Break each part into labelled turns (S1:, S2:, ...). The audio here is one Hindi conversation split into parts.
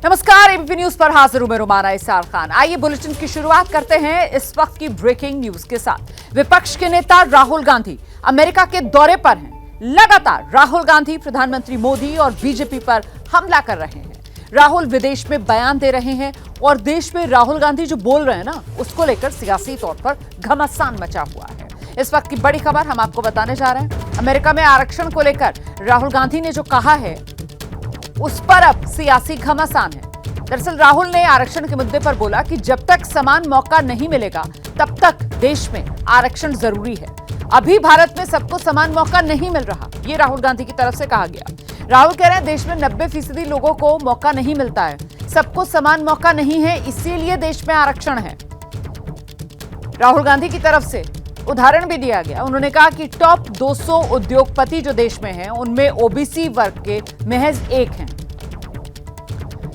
S1: नमस्कार, एबीपी न्यूज पर हाजिर हूं मैं रुमाना इसार खान। आइए बुलेटिन की शुरुआत करते हैं इस वक्त की ब्रेकिंग न्यूज के साथ। विपक्ष के नेता राहुल गांधी अमेरिका के दौरे पर हैं। लगातार राहुल गांधी प्रधानमंत्री मोदी और बीजेपी पर हमला कर रहे हैं। राहुल विदेश में बयान दे रहे हैं और देश में राहुल गांधी जो बोल रहे हैं ना, उसको लेकर सियासी तौर पर घमासान मचा हुआ है। इस वक्त की बड़ी खबर हम आपको बताने जा रहे हैं। अमेरिका में आरक्षण को लेकर राहुल गांधी ने जो कहा है उस पर अब सियासी घमासान है। दरअसल राहुल ने आरक्षण के मुद्दे पर बोला कि जब तक समान मौका नहीं मिलेगा तब तक देश में आरक्षण जरूरी है। अभी भारत में सबको समान मौका नहीं मिल रहा, ये राहुल गांधी की तरफ से कहा गया। राहुल कह रहे हैं देश में 90% लोगों को मौका नहीं मिलता है, सबको समान मौका नहीं है, इसीलिए देश में आरक्षण है। राहुल गांधी की तरफ से उदाहरण भी दिया गया। उन्होंने कहा कि टॉप 200 उद्योगपति जो देश में हैं, उनमें ओबीसी वर्ग के महज 1 हैं।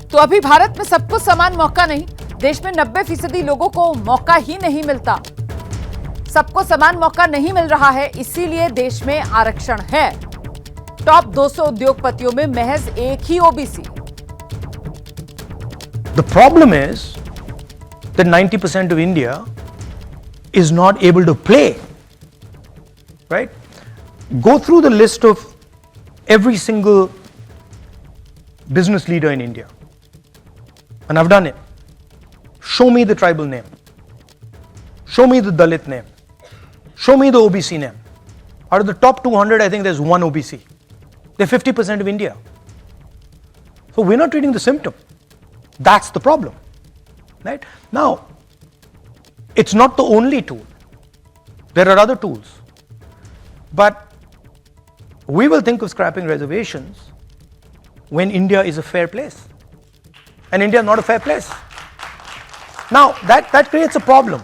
S1: तो अभी भारत में सबको समान मौका नहीं, देश में 90% लोगों को मौका ही नहीं मिलता, सबको समान मौका नहीं मिल रहा है, इसीलिए देश में आरक्षण है। टॉप 200 उद्योगपतियों में महज 1 ही OBC.
S2: The problem is that 90% of India is not able to play, right? Go through the list of every single business leader in India. And I've done it. Show me the tribal name. Show me the Dalit name. Show me the OBC name. Out of the top 200, I think there's one OBC. They're 50% of India. So we're not treating the symptom. That's the problem, right? Now, it's not the only tool. There are other tools. But we will think of scrapping reservations when India is a fair place. And India is not a fair place. Now, that creates a problem.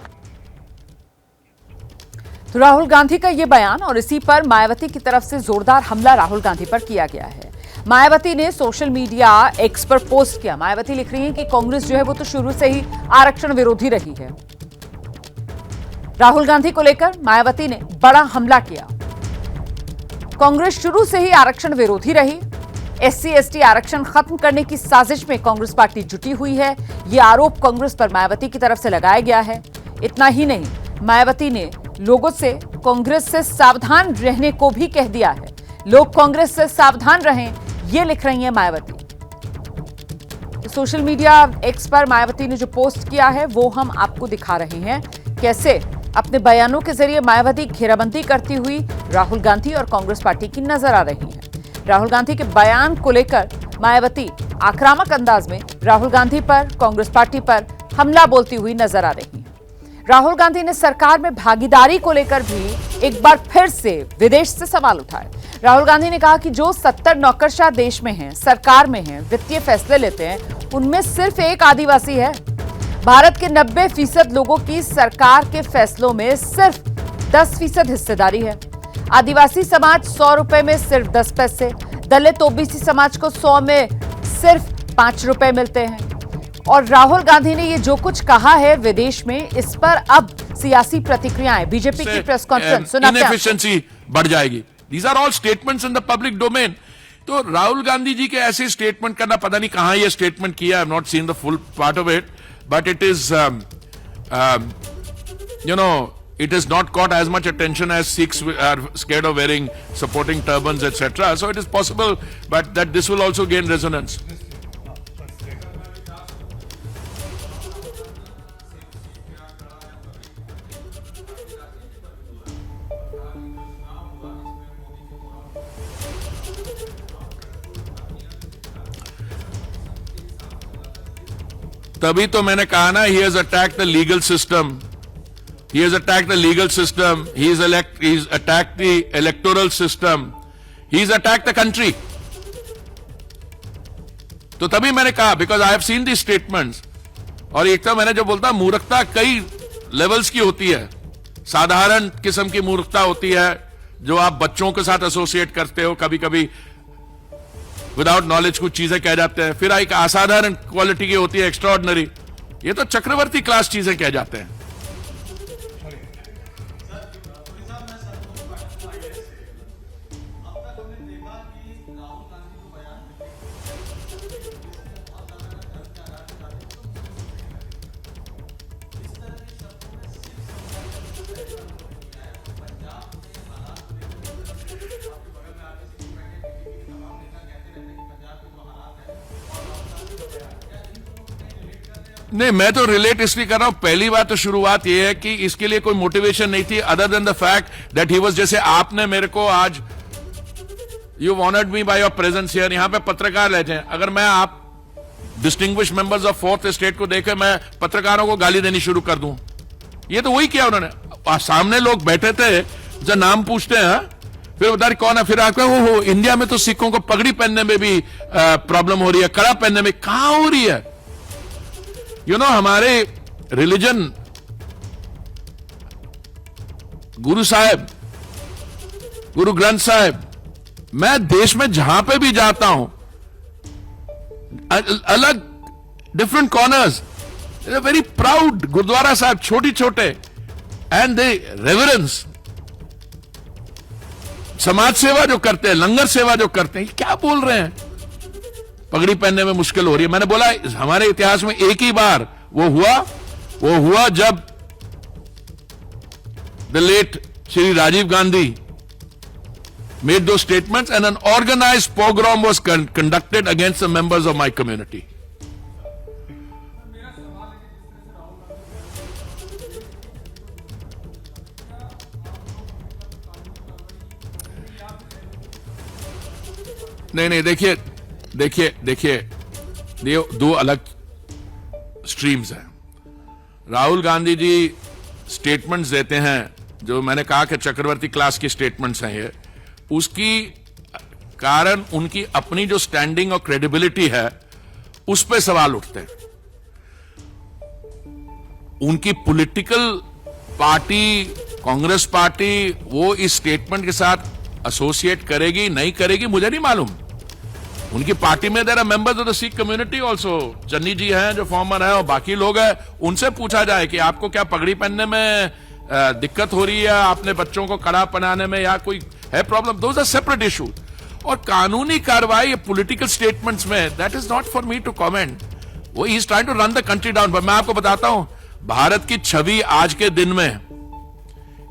S1: तो राहुल गांधी का ये बयान और इसी पर मायावती की तरफ से जोरदार हमला राहुल गांधी पर किया गया है। मायावती ने सोशल मीडिया एक्स पर पोस्ट किया। मायावती लिख रही हैं कि कांग्रेस जो है वो तो शुरू से ही आरक्षण विरोधी रही है। राहुल गांधी को लेकर मायावती ने बड़ा हमला किया। कांग्रेस शुरू से ही आरक्षण विरोधी रही, SC/ST आरक्षण खत्म करने की साजिश में कांग्रेस पार्टी जुटी हुई है, यह आरोप कांग्रेस पर मायावती की तरफ से लगाया गया है। इतना ही नहीं, मायावती ने लोगों से कांग्रेस से सावधान रहने को भी कह दिया है। लोग कांग्रेस से सावधान रहें, ये लिख रही हैं मायावती। सोशल मीडिया एक्स पर मायावती ने जो पोस्ट किया है वो हम आपको दिखा रहे हैं। कैसे अपने बयानों के जरिए मायावती घेराबंदी करती हुई राहुल गांधी और कांग्रेस पार्टी की नजर आ रही है। राहुल गांधी के बयान को लेकर मायावती आक्रामक अंदाज में राहुल गांधी पर, कांग्रेस पार्टी पर हमला बोलती हुई नजर आ रही है। राहुल गांधी ने सरकार में भागीदारी को लेकर भी एक बार फिर से विदेश से सवाल उठाए। राहुल गांधी ने कहा कि जो 70 नौकरशाह देश में हैं, सरकार में हैं, वित्तीय फैसले लेते हैं, उनमें सिर्फ एक आदिवासी है। भारत के 90% लोगों की सरकार के फैसलों में सिर्फ 10% हिस्सेदारी है। आदिवासी समाज 100 रुपए में सिर्फ 10 पैसे, दलित ओबीसी समाज को 100 में सिर्फ 5 रुपए मिलते हैं। और राहुल गांधी ने ये जो कुछ कहा है विदेश में, इस पर अब सियासी प्रतिक्रियाएं, बीजेपी की प्रेस कॉन्फ्रेंस सुनाते हैं।
S3: इनएफिशिएंसी बढ़ जाएगी। These are all statements in the public domain. तो राहुल गांधी जी के ऐसे स्टेटमेंट करना, पता नहीं कहां ये स्टेटमेंट किया, I have not seen the full part of it, but it is it has not caught as much attention as Sikhs are scared of wearing supporting turbans, etc. So it is possible, but that this will also gain resonance. तभी तो मैंने कहा ना, he has attacked the legal system. He has attacked the legal system. He's attacked the electoral system. He's attacked the country. तो तभी मैंने कहा, because I have seen these statements. और एक तो मैंने जो बोलता, मूर्खता कई लेवल्स की होती है। साधारण किस्म की मूर्खता होती है जो आप बच्चों के साथ एसोसिएट करते हो, कभी कभी विदाउट नॉलेज कुछ चीजें कह जाते हैं। फिर एक असाधारण क्वालिटी की होती है, एक्स्ट्राऑर्डिनरी। ये तो चक्रवर्ती क्लास चीजें कह जाते हैं। नहीं, मैं तो रिलेट इसलिए कर रहा हूं। पहली बात तो शुरुआत यह है कि इसके लिए कोई मोटिवेशन नहीं थी other than the fact that he was, जैसे आपने मेरे को आज you honoured me by your presence here, यहां पे पत्रकार रहते हैं, अगर मैं आप distinguish members of fourth state को देखे मैं पत्रकारों को गाली देनी शुरू कर दूं, ये तो वही किया उन्होंने। सामने लोग बैठे थे, जब नाम पूछते हैं फिर बता कौन है, फिर आपका वो इंडिया में तो सिखों को पगड़ी पहनने में भी प्रॉब्लम हो रही है, कड़ा पहनने में कहां हो रही है। हमारे रिलीजन, गुरु साहब, गुरु ग्रंथ साहब, मैं देश में जहां पे भी जाता हूं, अलग different corners, very proud gurdwara Sahib, छोटी छोटे, एंड दे रेवरेंस, समाज सेवा जो करते हैं, लंगर सेवा जो करते हैं, क्या बोल रहे हैं पगड़ी पहनने में मुश्किल हो रही है। मैंने बोला हमारे इतिहास में एक ही बार वो हुआ जब the late Shri Rajiv Gandhi made those statements and an organized pogrom was conducted against the members of my community. नहीं, देखिए ये दो अलग स्ट्रीम्स हैं। राहुल गांधी जी स्टेटमेंट्स देते हैं, जो मैंने कहा कि चक्रवर्ती क्लास की स्टेटमेंट्स हैं ये, उसकी कारण उनकी अपनी जो स्टैंडिंग और क्रेडिबिलिटी है उस पे सवाल उठते हैं। उनकी पॉलिटिकल पार्टी, कांग्रेस पार्टी, वो इस स्टेटमेंट के साथ एसोसिएट करेगी नहीं करेगी मुझे नहीं मालूम। उनकी पार्टी में there are members of the Sikh community also, Channi ji हैं जो फॉर्मर हैं और बाकी लोग हैं, उनसे पूछा जाए कि आपको क्या पगड़ी पहनने में दिक्कत हो रही है, आपने बच्चों को कड़ा पहनाने में या कोई है problem, those are separate issues. और कानूनी कार्रवाई पॉलिटिकल स्टेटमेंट्स में, that is not for me to comment. वो ही is trying to run the country down. मैं आपको बताता हूं, भारत की छवि आज के दिन में,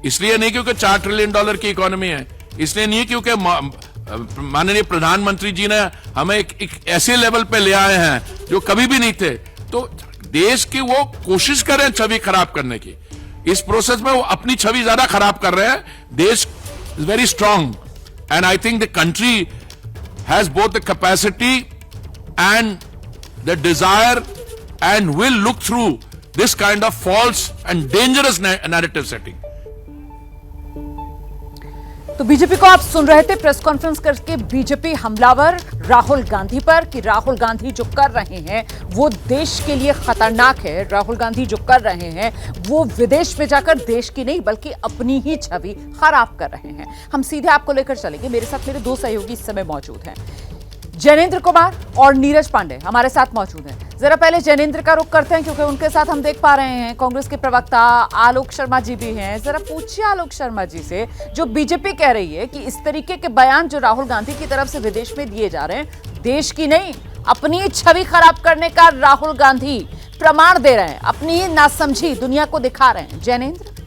S3: इसलिए नहीं क्योंकि $4 ट्रिलियन की इकोनॉमी है, इसलिए नहीं क्योंकि माननीय प्रधानमंत्री जी ने हमें एक ऐसे लेवल पे ले आए हैं जो कभी भी नहीं थे। तो देश की वो कोशिश कर रहे हैं छवि खराब करने की, इस प्रोसेस में वो अपनी छवि ज्यादा खराब कर रहे हैं। देश is very strong and I think the country has both the capacity and the desire and will look through this kind of false and dangerous narrative setting.
S1: तो बीजेपी को आप सुन रहे थे प्रेस कॉन्फ्रेंस करके बीजेपी हमलावर राहुल गांधी पर कि राहुल गांधी जो कर रहे हैं वो देश के लिए खतरनाक है। राहुल गांधी जो कर रहे हैं वो विदेश में जाकर देश की नहीं बल्कि अपनी ही छवि खराब कर रहे हैं। हम सीधे आपको लेकर चलेंगे। मेरे साथ मेरे दो सहयोगी इस समय मौजूद हैं, जैनेंद्र कुमार और नीरज पांडे हमारे साथ मौजूद हैं। जरा पहले जैनेंद्र का रुख करते हैं क्योंकि उनके साथ हम देख पा रहे हैं कांग्रेस के प्रवक्ता आलोक शर्मा जी भी हैं। जरा पूछिए आलोक शर्मा जी से, जो बीजेपी कह रही है कि इस तरीके के बयान जो राहुल गांधी की तरफ से विदेश में दिए जा रहे हैं, देश की नहीं अपनी छवि खराब करने का राहुल गांधी प्रमाण दे रहे हैं, अपनी नासमझी दुनिया को दिखा रहे हैं। जैनेंद्र,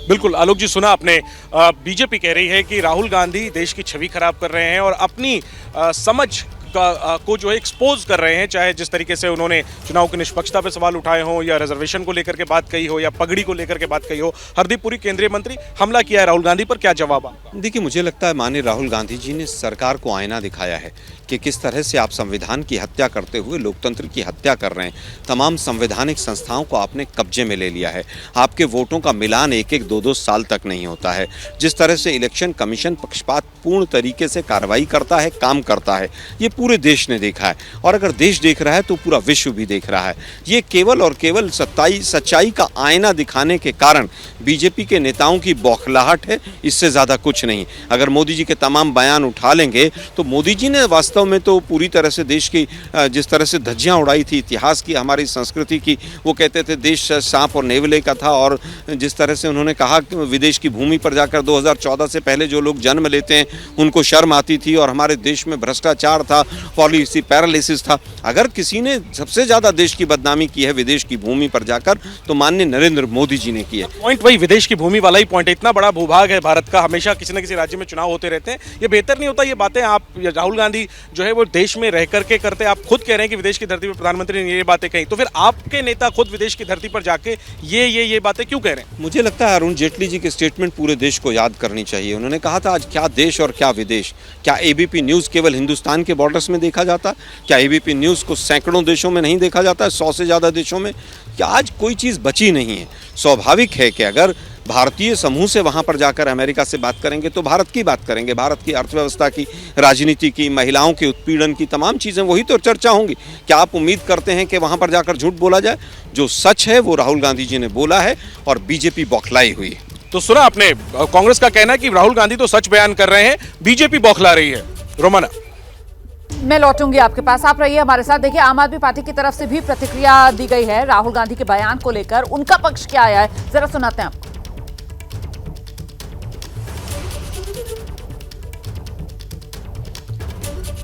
S4: बिल्कुल आलोक जी, सुना आपने। बीजेपी कह रही है कि राहुल गांधी देश की छवि खराब कर रहे हैं और अपनी समझ को जो है एक्सपोज कर रहे हैं, चाहे जिस तरीके से उन्होंने चुनाव की निष्पक्षता पे सवाल उठाए हों या रिजर्वेशन को लेकर के बात कही हो या पगड़ी को लेकर के बात कही हो। हरदीप पुरी केंद्रीय मंत्री हमला किया है राहुल गांधी पर, क्या जवाब आपका?
S5: देखिए, मुझे लगता है माननीय राहुल गांधी जी ने सरकार को आईना दिखाया है कि किस तरह से आप संविधान की हत्या करते हुए लोकतंत्र की हत्या कर रहे हैं। तमाम संवैधानिक संस्थाओं को आपने कब्जे में ले लिया है। आपके वोटों का मिलान 1-2 साल तक नहीं होता है। जिस तरह से इलेक्शन कमीशन पक्षपातपूर्ण तरीके से कार्रवाई करता है, काम करता है, ये पूरे देश ने देखा है। और अगर देश देख रहा है तो पूरा विश्व भी देख रहा है। ये केवल और केवल सच्चाई का आईना दिखाने के कारण बीजेपी के नेताओं की बौखलाहट है, इससे ज़्यादा कुछ नहीं। अगर मोदी जी के तमाम बयान उठा लेंगे तो मोदी जी ने वास्तव में तो पूरी तरह से देश की जिस तरह से धज्जियां उड़ाई थी इतिहास की, हमारी संस्कृति की, वो कहते थे देश सांप और नेवले का था। और जिस तरह से उन्होंने कहा कि विदेश की भूमि पर जाकर 2014 से पहले जो लोग जन्म लेते हैं उनको शर्म आती थी और हमारे देश में भ्रष्टाचार था, पॉलिसी पैरालिसिस था। अगर किसी ने सबसे ज़्यादा देश की बदनामी की है विदेश की भूमि पर जाकर, तो माननीय नरेंद्र मोदी जी ने की है।
S4: पॉइंट वही विदेश की भूमि वाला ही पॉइंट है। इतना बड़ा भूभाग है भारत का, हमेशा किसी न किसी राज्य में चुनाव होते रहते हैं। ये बेहतर नहीं होता ये बातें आप राहुल गांधी जो है वो देश में रह करके करते, आप खुद कह रहे हैं कि विदेश की धरती पर प्रधानमंत्री ने ये बातें कही, तो फिर आपके नेता खुद विदेश की धरती पर जाके ये बातें क्यों कह रहे हैं?
S5: मुझे लगता है अरुण जेटली जी की स्टेटमेंट पूरे देश को याद करनी चाहिए। उन्होंने कहा था आज क्या देश और क्या विदेश। क्या एबीपी न्यूज़ केवल हिंदुस्तान के बॉर्डर्स में देखा जाता? क्या एबीपी न्यूज़ को सैकड़ों देशों में नहीं देखा जाता है, 100 से ज़्यादा देशों में? क्या आज कोई चीज़ बची नहीं है? स्वाभाविक है कि अगर भारतीय समूह से वहाँ पर जाकर अमेरिका से बात करेंगे तो भारत की बात करेंगे, भारत की अर्थव्यवस्था की, राजनीति की, महिलाओं के उत्पीड़न की, तमाम चीज़ें वही तो चर्चा होंगी। क्या आप उम्मीद करते हैं कि वहाँ पर जाकर झूठ बोला जाए? जो सच है वो राहुल गांधी जी ने बोला है और बीजेपी बौखलाई हुई है।
S4: तो सुना आपने, कांग्रेस का कहना है कि राहुल गांधी तो सच बयान कर रहे हैं, बीजेपी बौखला रही है। रोमाना,
S1: मैं लौटूंगी आपके पास, आप रहिए हमारे साथ। देखिए, आम आदमी पार्टी की तरफ से भी प्रतिक्रिया दी गई है राहुल गांधी के बयान को लेकर। उनका पक्ष क्या आया है, जरा सुनाते हैं आपको।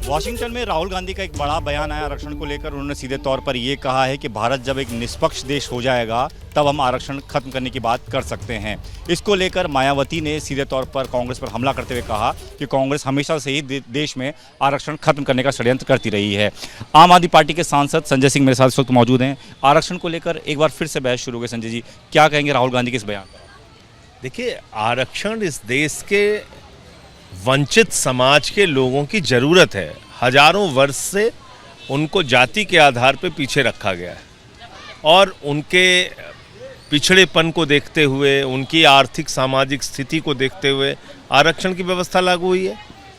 S6: वाशिंगटन में राहुल गांधी का एक बड़ा बयान आया आरक्षण को लेकर। उन्होंने सीधे तौर पर यह कहा है कि भारत जब एक निष्पक्ष देश हो जाएगा तब हम आरक्षण खत्म करने की बात कर सकते हैं। इसको लेकर मायावती ने सीधे तौर पर कांग्रेस पर हमला करते हुए कहा कि कांग्रेस हमेशा से ही देश में आरक्षण खत्म करने का षड्यंत्र करती रही है। आम आदमी पार्टी के सांसद संजय सिंह मेरे साथ इस वक्त मौजूद हैं। आरक्षण को लेकर एक बार फिर से बहस शुरू हो गई। संजय जी, क्या कहेंगे राहुल गांधी के इस बयान पर?
S7: देखिए, आरक्षण इस देश के वंचित समाज के लोगों की ज़रूरत है। हजारों वर्ष से उनको जाति के आधार पर पीछे रखा गया है और उनके पिछड़ेपन को देखते हुए, उनकी आर्थिक सामाजिक स्थिति को देखते हुए आरक्षण की व्यवस्था लागू हुई है,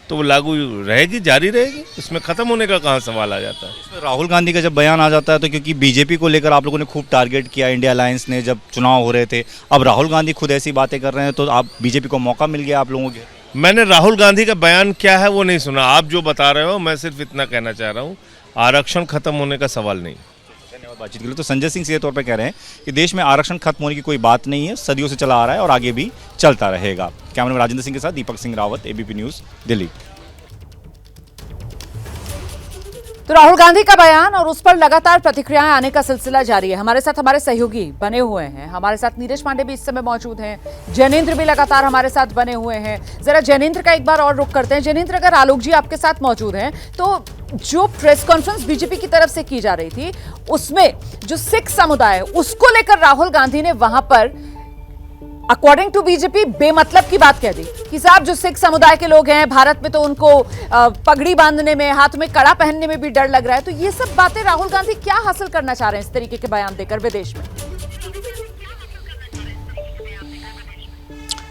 S7: तो वो लागू रहेगी, जारी रहेगी। इसमें ख़त्म होने का कहाँ सवाल आ जाता है?
S6: राहुल गांधी का जब बयान आ जाता है तो क्योंकि बीजेपी को लेकर आप लोगों ने खूब टारगेट किया, इंडिया अलायंस ने जब चुनाव हो रहे थे, अब राहुल गांधी खुद ऐसी बातें कर रहे हैं तो आप बीजेपी को मौका मिल गया आप लोगों के।
S7: मैंने राहुल गांधी का बयान क्या है वो नहीं सुना। आप जो बता रहे हो, मैं सिर्फ इतना कहना चाह रहा हूँ, आरक्षण खत्म होने का सवाल नहीं।
S6: धन्यवाद बातचीत के लिए। तो संजय सिंह सीधे तौर पर कह रहे हैं कि देश में आरक्षण खत्म होने की कोई बात नहीं है, सदियों से चला आ रहा है और आगे भी चलता रहेगा। कैमरामैन राजेंद्र सिंह के साथ दीपक सिंह रावत, एबीपी न्यूज़, दिल्ली।
S1: तो राहुल गांधी का बयान और उस पर लगातार प्रतिक्रियाएं आने का सिलसिला जारी है। हमारे साथ हमारे सहयोगी बने हुए हैं। हमारे साथ नीरज पांडे भी इस समय मौजूद हैं, जैनेंद्र भी लगातार हमारे साथ बने हुए हैं। जरा जैनेंद्र का एक बार और रुख करते हैं। जैनेंद्र, अगर आलोक जी आपके साथ मौजूद हैं तो जो प्रेस कॉन्फ्रेंस बीजेपी की तरफ से की जा रही थी उसमें जो सिख समुदाय है उसको लेकर राहुल गांधी ने वहां पर अकॉर्डिंग टू बीजेपी बेमतलब की बात कह दी कि साहब जो सिख समुदाय के लोग हैं भारत में तो उनको पगड़ी बांधने में, हाथ में कड़ा पहनने में भी डर लग रहा है। तो ये सब बातें राहुल गांधी क्या हासिल करना चाह रहे हैं इस तरीके के बयान देकर विदेश में?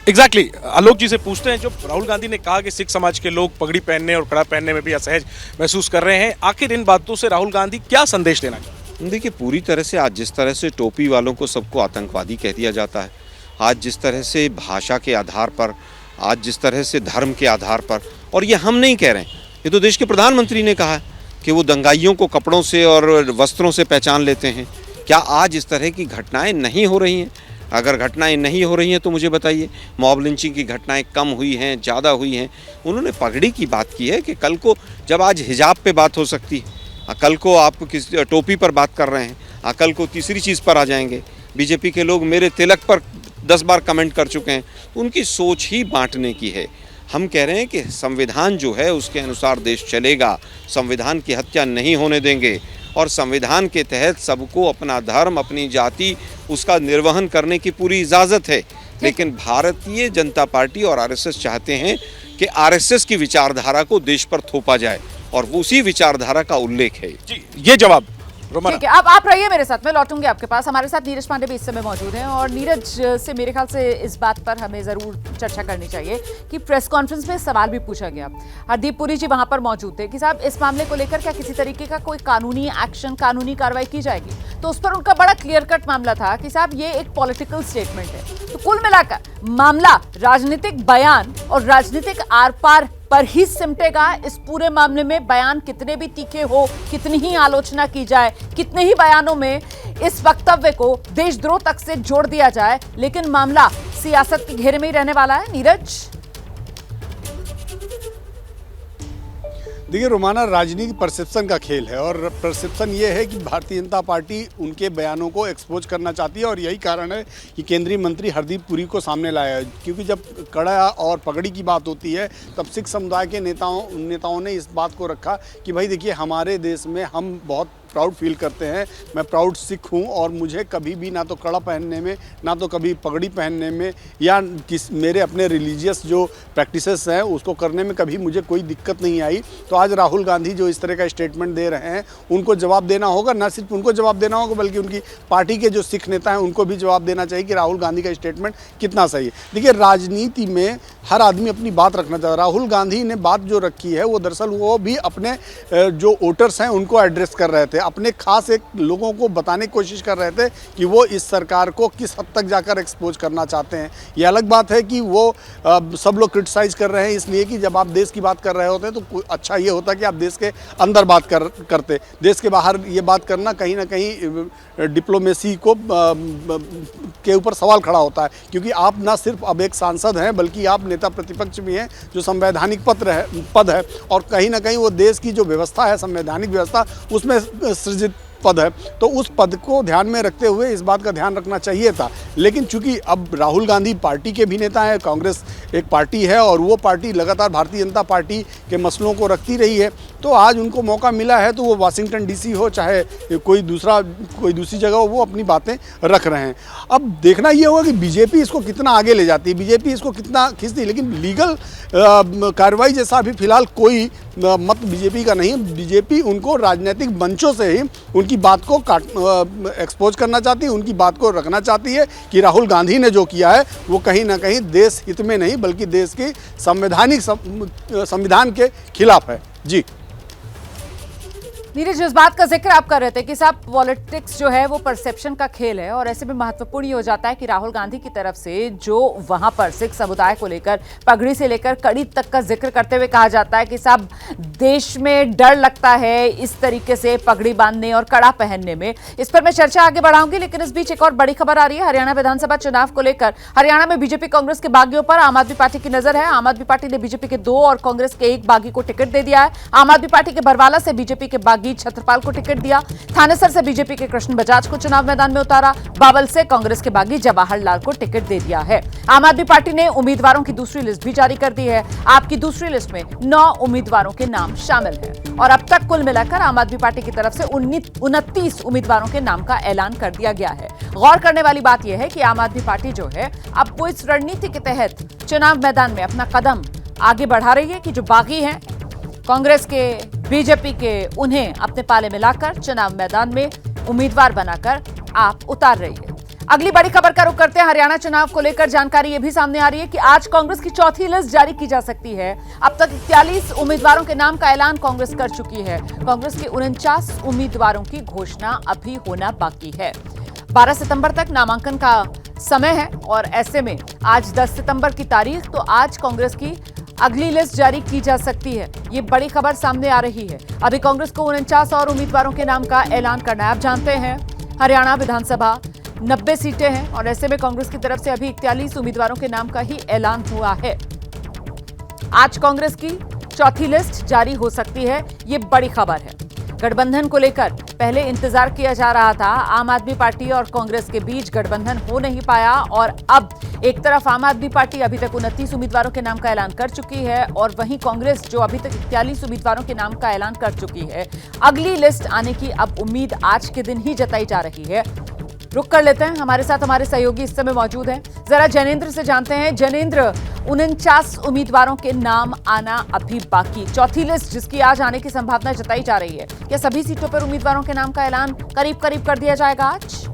S4: एग्जैक्टली आलोक जी से पूछते हैं, जो राहुल गांधी ने कहा कि सिख समाज के लोग पगड़ी पहनने और कड़ा पहनने में भी असहज महसूस कर रहे हैं, आखिर इन बातों से राहुल गांधी क्या संदेश देना चाहते हैं?
S5: देखिए, पूरी तरह से आज जिस तरह से टोपी वालों को सबको आतंकवादी कह दिया जाता है, आज जिस तरह से भाषा के आधार पर, आज जिस तरह से धर्म के आधार पर, और ये हम नहीं कह रहे हैं, ये तो देश के प्रधानमंत्री ने कहा है कि वो दंगाइयों को कपड़ों से और वस्त्रों से पहचान लेते हैं। क्या आज इस तरह की घटनाएं नहीं हो रही हैं? अगर घटनाएं नहीं हो रही हैं तो मुझे बताइए। मॉब लिंचिंग की घटनाएं कम हुई हैं, ज़्यादा हुई हैं? उन्होंने पगड़ी की बात की है कि कल को जब आज हिजाब पे बात हो सकती है, कल को आप किस टोपी पर बात कर रहे हैं, कल को तीसरी चीज़ पर आ जाएंगे। बीजेपी के लोग मेरे तिलक पर 10 बार कमेंट कर चुके हैं। उनकी सोच ही बांटने की है। हम कह रहे हैं कि संविधान जो है उसके अनुसार देश चलेगा, संविधान की हत्या नहीं होने देंगे और संविधान के तहत सबको अपना धर्म, अपनी जाति, उसका निर्वहन करने की पूरी इजाज़त है। लेकिन भारतीय जनता पार्टी और आरएसएस चाहते हैं कि आरएसएस की विचारधारा को देश पर थोपा जाए और वो उसी विचारधारा का उल्लेख है।
S4: जी, ये जवाब
S1: ठीक है। अब आप रहिए मेरे साथ, मैं लौटूंगी आपके पास। हमारे साथ नीरज पांडे भी इस समय मौजूद हैं और नीरज से मेरे ख्याल से इस बात पर हमें जरूर चर्चा करनी चाहिए कि प्रेस कॉन्फ्रेंस में सवाल भी पूछा गया। हरदीप पुरी जी वहां पर मौजूद थे कि साहब इस मामले को लेकर क्या किसी तरीके का कोई कानूनी एक्शन, कानूनी कार्रवाई की जाएगी? तो उस पर उनका बड़ा क्लियर कट मामला था कि साहब ये एक पॉलिटिकल स्टेटमेंट है। तो कुल मिलाकर मामला राजनीतिक बयान और राजनीतिक आर पार पर ही सिमटेगा। इस पूरे मामले में बयान कितने भी तीखे हो, कितनी ही आलोचना की जाए, कितने ही बयानों में इस वक्तव्य को देशद्रोह तक से जोड़ दिया जाए, लेकिन मामला सियासत के घेरे में ही रहने वाला है। नीरज,
S8: देखिए रोमाना, राजनीति परसेप्शन का खेल है और परसेप्शन ये है कि भारतीय जनता पार्टी उनके बयानों को एक्सपोज करना चाहती है और यही कारण है कि केंद्रीय मंत्री हरदीप पुरी को सामने लाया है। क्योंकि जब कड़ा और पगड़ी की बात होती है तब सिख समुदाय के नेताओं ने इस बात को रखा कि भाई देखिए, हमारे देश में हम बहुत प्राउड फील करते हैं, मैं प्राउड सिख हूँ और मुझे कभी भी ना तो कड़ा पहनने में, ना तो कभी पगड़ी पहनने में या मेरे अपने रिलीजियस जो प्रैक्टिसेस हैं उसको करने में कभी मुझे कोई दिक्कत नहीं आई। तो आज राहुल गांधी जो इस तरह का स्टेटमेंट दे रहे हैं उनको जवाब देना होगा, ना सिर्फ उनको जवाब देना होगा बल्कि उनकी पार्टी के जो सिख नेता हैं उनको भी जवाब देना चाहिए कि राहुल गांधी का स्टेटमेंट कितना सही है। देखिए, राजनीति में हर आदमी अपनी बात रखना चाहता है। राहुल गांधी ने बात जो रखी है वो दरअसल वो भी अपने जो वोटर्स हैं उनको एड्रेस कर रहे थे, अपने खास एक लोगों को बताने की कोशिश कर रहे थे कि वो इस सरकार को किस हद तक जाकर एक्सपोज करना चाहते हैं। ये अलग बात है कि वो सब लोग क्रिटिसाइज कर रहे हैं इसलिए कि जब आप देश की बात कर रहे होते हैं तो अच्छा ये होता कि आप देश के अंदर बात करते। देश के बाहर ये बात करना कहीं ना कहीं डिप्लोमेसी को के ऊपर सवाल खड़ा होता है, क्योंकि आप ना सिर्फ अब एक सांसद हैं बल्कि आप नेता प्रतिपक्ष भी हैं, जो संवैधानिक पद है और कहीं ना कहीं वो देश की जो व्यवस्था है, संवैधानिक व्यवस्था, उसमें सृजित पद है। तो उस पद को ध्यान में रखते हुए इस बात का ध्यान रखना चाहिए था। लेकिन चूंकि अब राहुल गांधी पार्टी के भी नेता हैं, कांग्रेस एक पार्टी है और वो पार्टी लगातार भारतीय जनता पार्टी के मसलों को रखती रही है, तो आज उनको मौका मिला है तो वो वाशिंगटन डीसी हो चाहे कोई दूसरी जगह हो, वो अपनी बातें रख रहे हैं। अब देखना ये होगा कि बीजेपी इसको कितना आगे ले जाती है, बीजेपी इसको कितना खींचती है। लेकिन लीगल कार्रवाई जैसा अभी फिलहाल कोई मत बीजेपी का नहीं। बीजेपी उनको राजनीतिक मंचों से ही उनकी बात को एक्सपोज करना चाहती है, उनकी बात को रखना चाहती है कि राहुल गांधी ने जो किया है वो कहीं ना कहीं देश हित में नहीं बल्कि देश की संविधान के खिलाफ है। जी
S1: नीरज, इस बात का जिक्र आप कर रहे थे कि साहब पॉलिटिक्स जो है वो परसेप्शन का खेल है और ऐसे में महत्वपूर्ण ये हो जाता है कि राहुल गांधी की तरफ से जो वहां पर सिख समुदाय को लेकर पगड़ी से लेकर कड़ी तक का जिक्र करते हुए कहा जाता है कि साहब देश में डर लगता है इस तरीके से पगड़ी बांधने और कड़ा पहनने में। इस पर मैं चर्चा आगे बढ़ाऊंगी, लेकिन इस बीच एक और बड़ी खबर आ रही है। हरियाणा विधानसभा चुनाव को लेकर हरियाणा में बीजेपी कांग्रेस के बागियों पर आम आदमी पार्टी की नजर है। आम आदमी पार्टी ने बीजेपी के 2 और कांग्रेस के 1 बागी को टिकट दे दिया है। आम आदमी पार्टी के बरवाला से बीजेपी के बागी छत्रपाल को टिकट दिया, थानेसर से बीजेपी के कृष्ण बजाज को चुनाव मैदान में उतारा, बावल से कांग्रेस के बागी जवाहर लाल को टिकट दे दिया है। आम आदमी पार्टी ने उम्मीदवारों की दूसरी लिस्ट भी जारी कर दी है। आपकी दूसरी लिस्ट में 9 उम्मीदवारों के नाम शामिल हैं और अब तक कुल मिलाकर आम आदमी पार्टी की तरफ से 29 उम्मीदवारों के नाम का ऐलान कर दिया गया है। गौर करने वाली बात यह है कि आम आदमी पार्टी जो है अब वो इस रणनीति के तहत चुनाव मैदान में अपना कदम आगे बढ़ा रही है कि जो बागी हैं कांग्रेस के, बीजेपी के, उन्हें अपने पाले में लाकर चुनाव मैदान में उम्मीदवार बनाकर आप उतार रही है। अगली बड़ी खबर का रुख करते हैं। हरियाणा चुनाव को लेकर जानकारी यह भी सामने आ रही है कि आज कांग्रेस की चौथी लिस्ट जारी की जा सकती है। अब तक 41 उम्मीदवारों के नाम का ऐलान कांग्रेस कर चुकी है। कांग्रेस के 49 उम्मीदवारों की घोषणा अभी होना बाकी है। 12 सितंबर तक नामांकन का समय है और ऐसे में आज 10 सितंबर की तारीख, तो आज कांग्रेस की अगली लिस्ट जारी की जा सकती है। ये बड़ी खबर सामने आ रही है। अभी कांग्रेस को 49 और उम्मीदवारों के नाम का ऐलान करना है। आप जानते हैं हरियाणा विधानसभा 90 सीटें हैं और ऐसे में कांग्रेस की तरफ से अभी 41 उम्मीदवारों के नाम का ही ऐलान हुआ है। आज कांग्रेस की चौथी लिस्ट जारी हो सकती है, ये बड़ी खबर है। गठबंधन को लेकर पहले इंतजार किया जा रहा था। आम आदमी पार्टी और कांग्रेस के बीच गठबंधन हो नहीं पाया और अब एक तरफ आम आदमी पार्टी अभी तक 29 उम्मीदवारों के नाम का ऐलान कर चुकी है और वहीं कांग्रेस जो अभी तक 41 उम्मीदवारों के नाम का ऐलान कर चुकी है। अगली लिस्ट आने की अब उम्मीद आज के दिन ही जताई जा रही है। रुक कर लेते हैं, हमारे साथ हमारे सहयोगी इस समय मौजूद हैं। जरा जैनेंद्र से जानते हैं। जैनेंद्र, 49 उम्मीदवारों के नाम आना अभी बाकी, चौथी लिस्ट जिसकी आज आने की संभावना जताई जा रही है, क्या सभी सीटों पर उम्मीदवारों के नाम का ऐलान करीब करीब कर दिया जाएगा आज?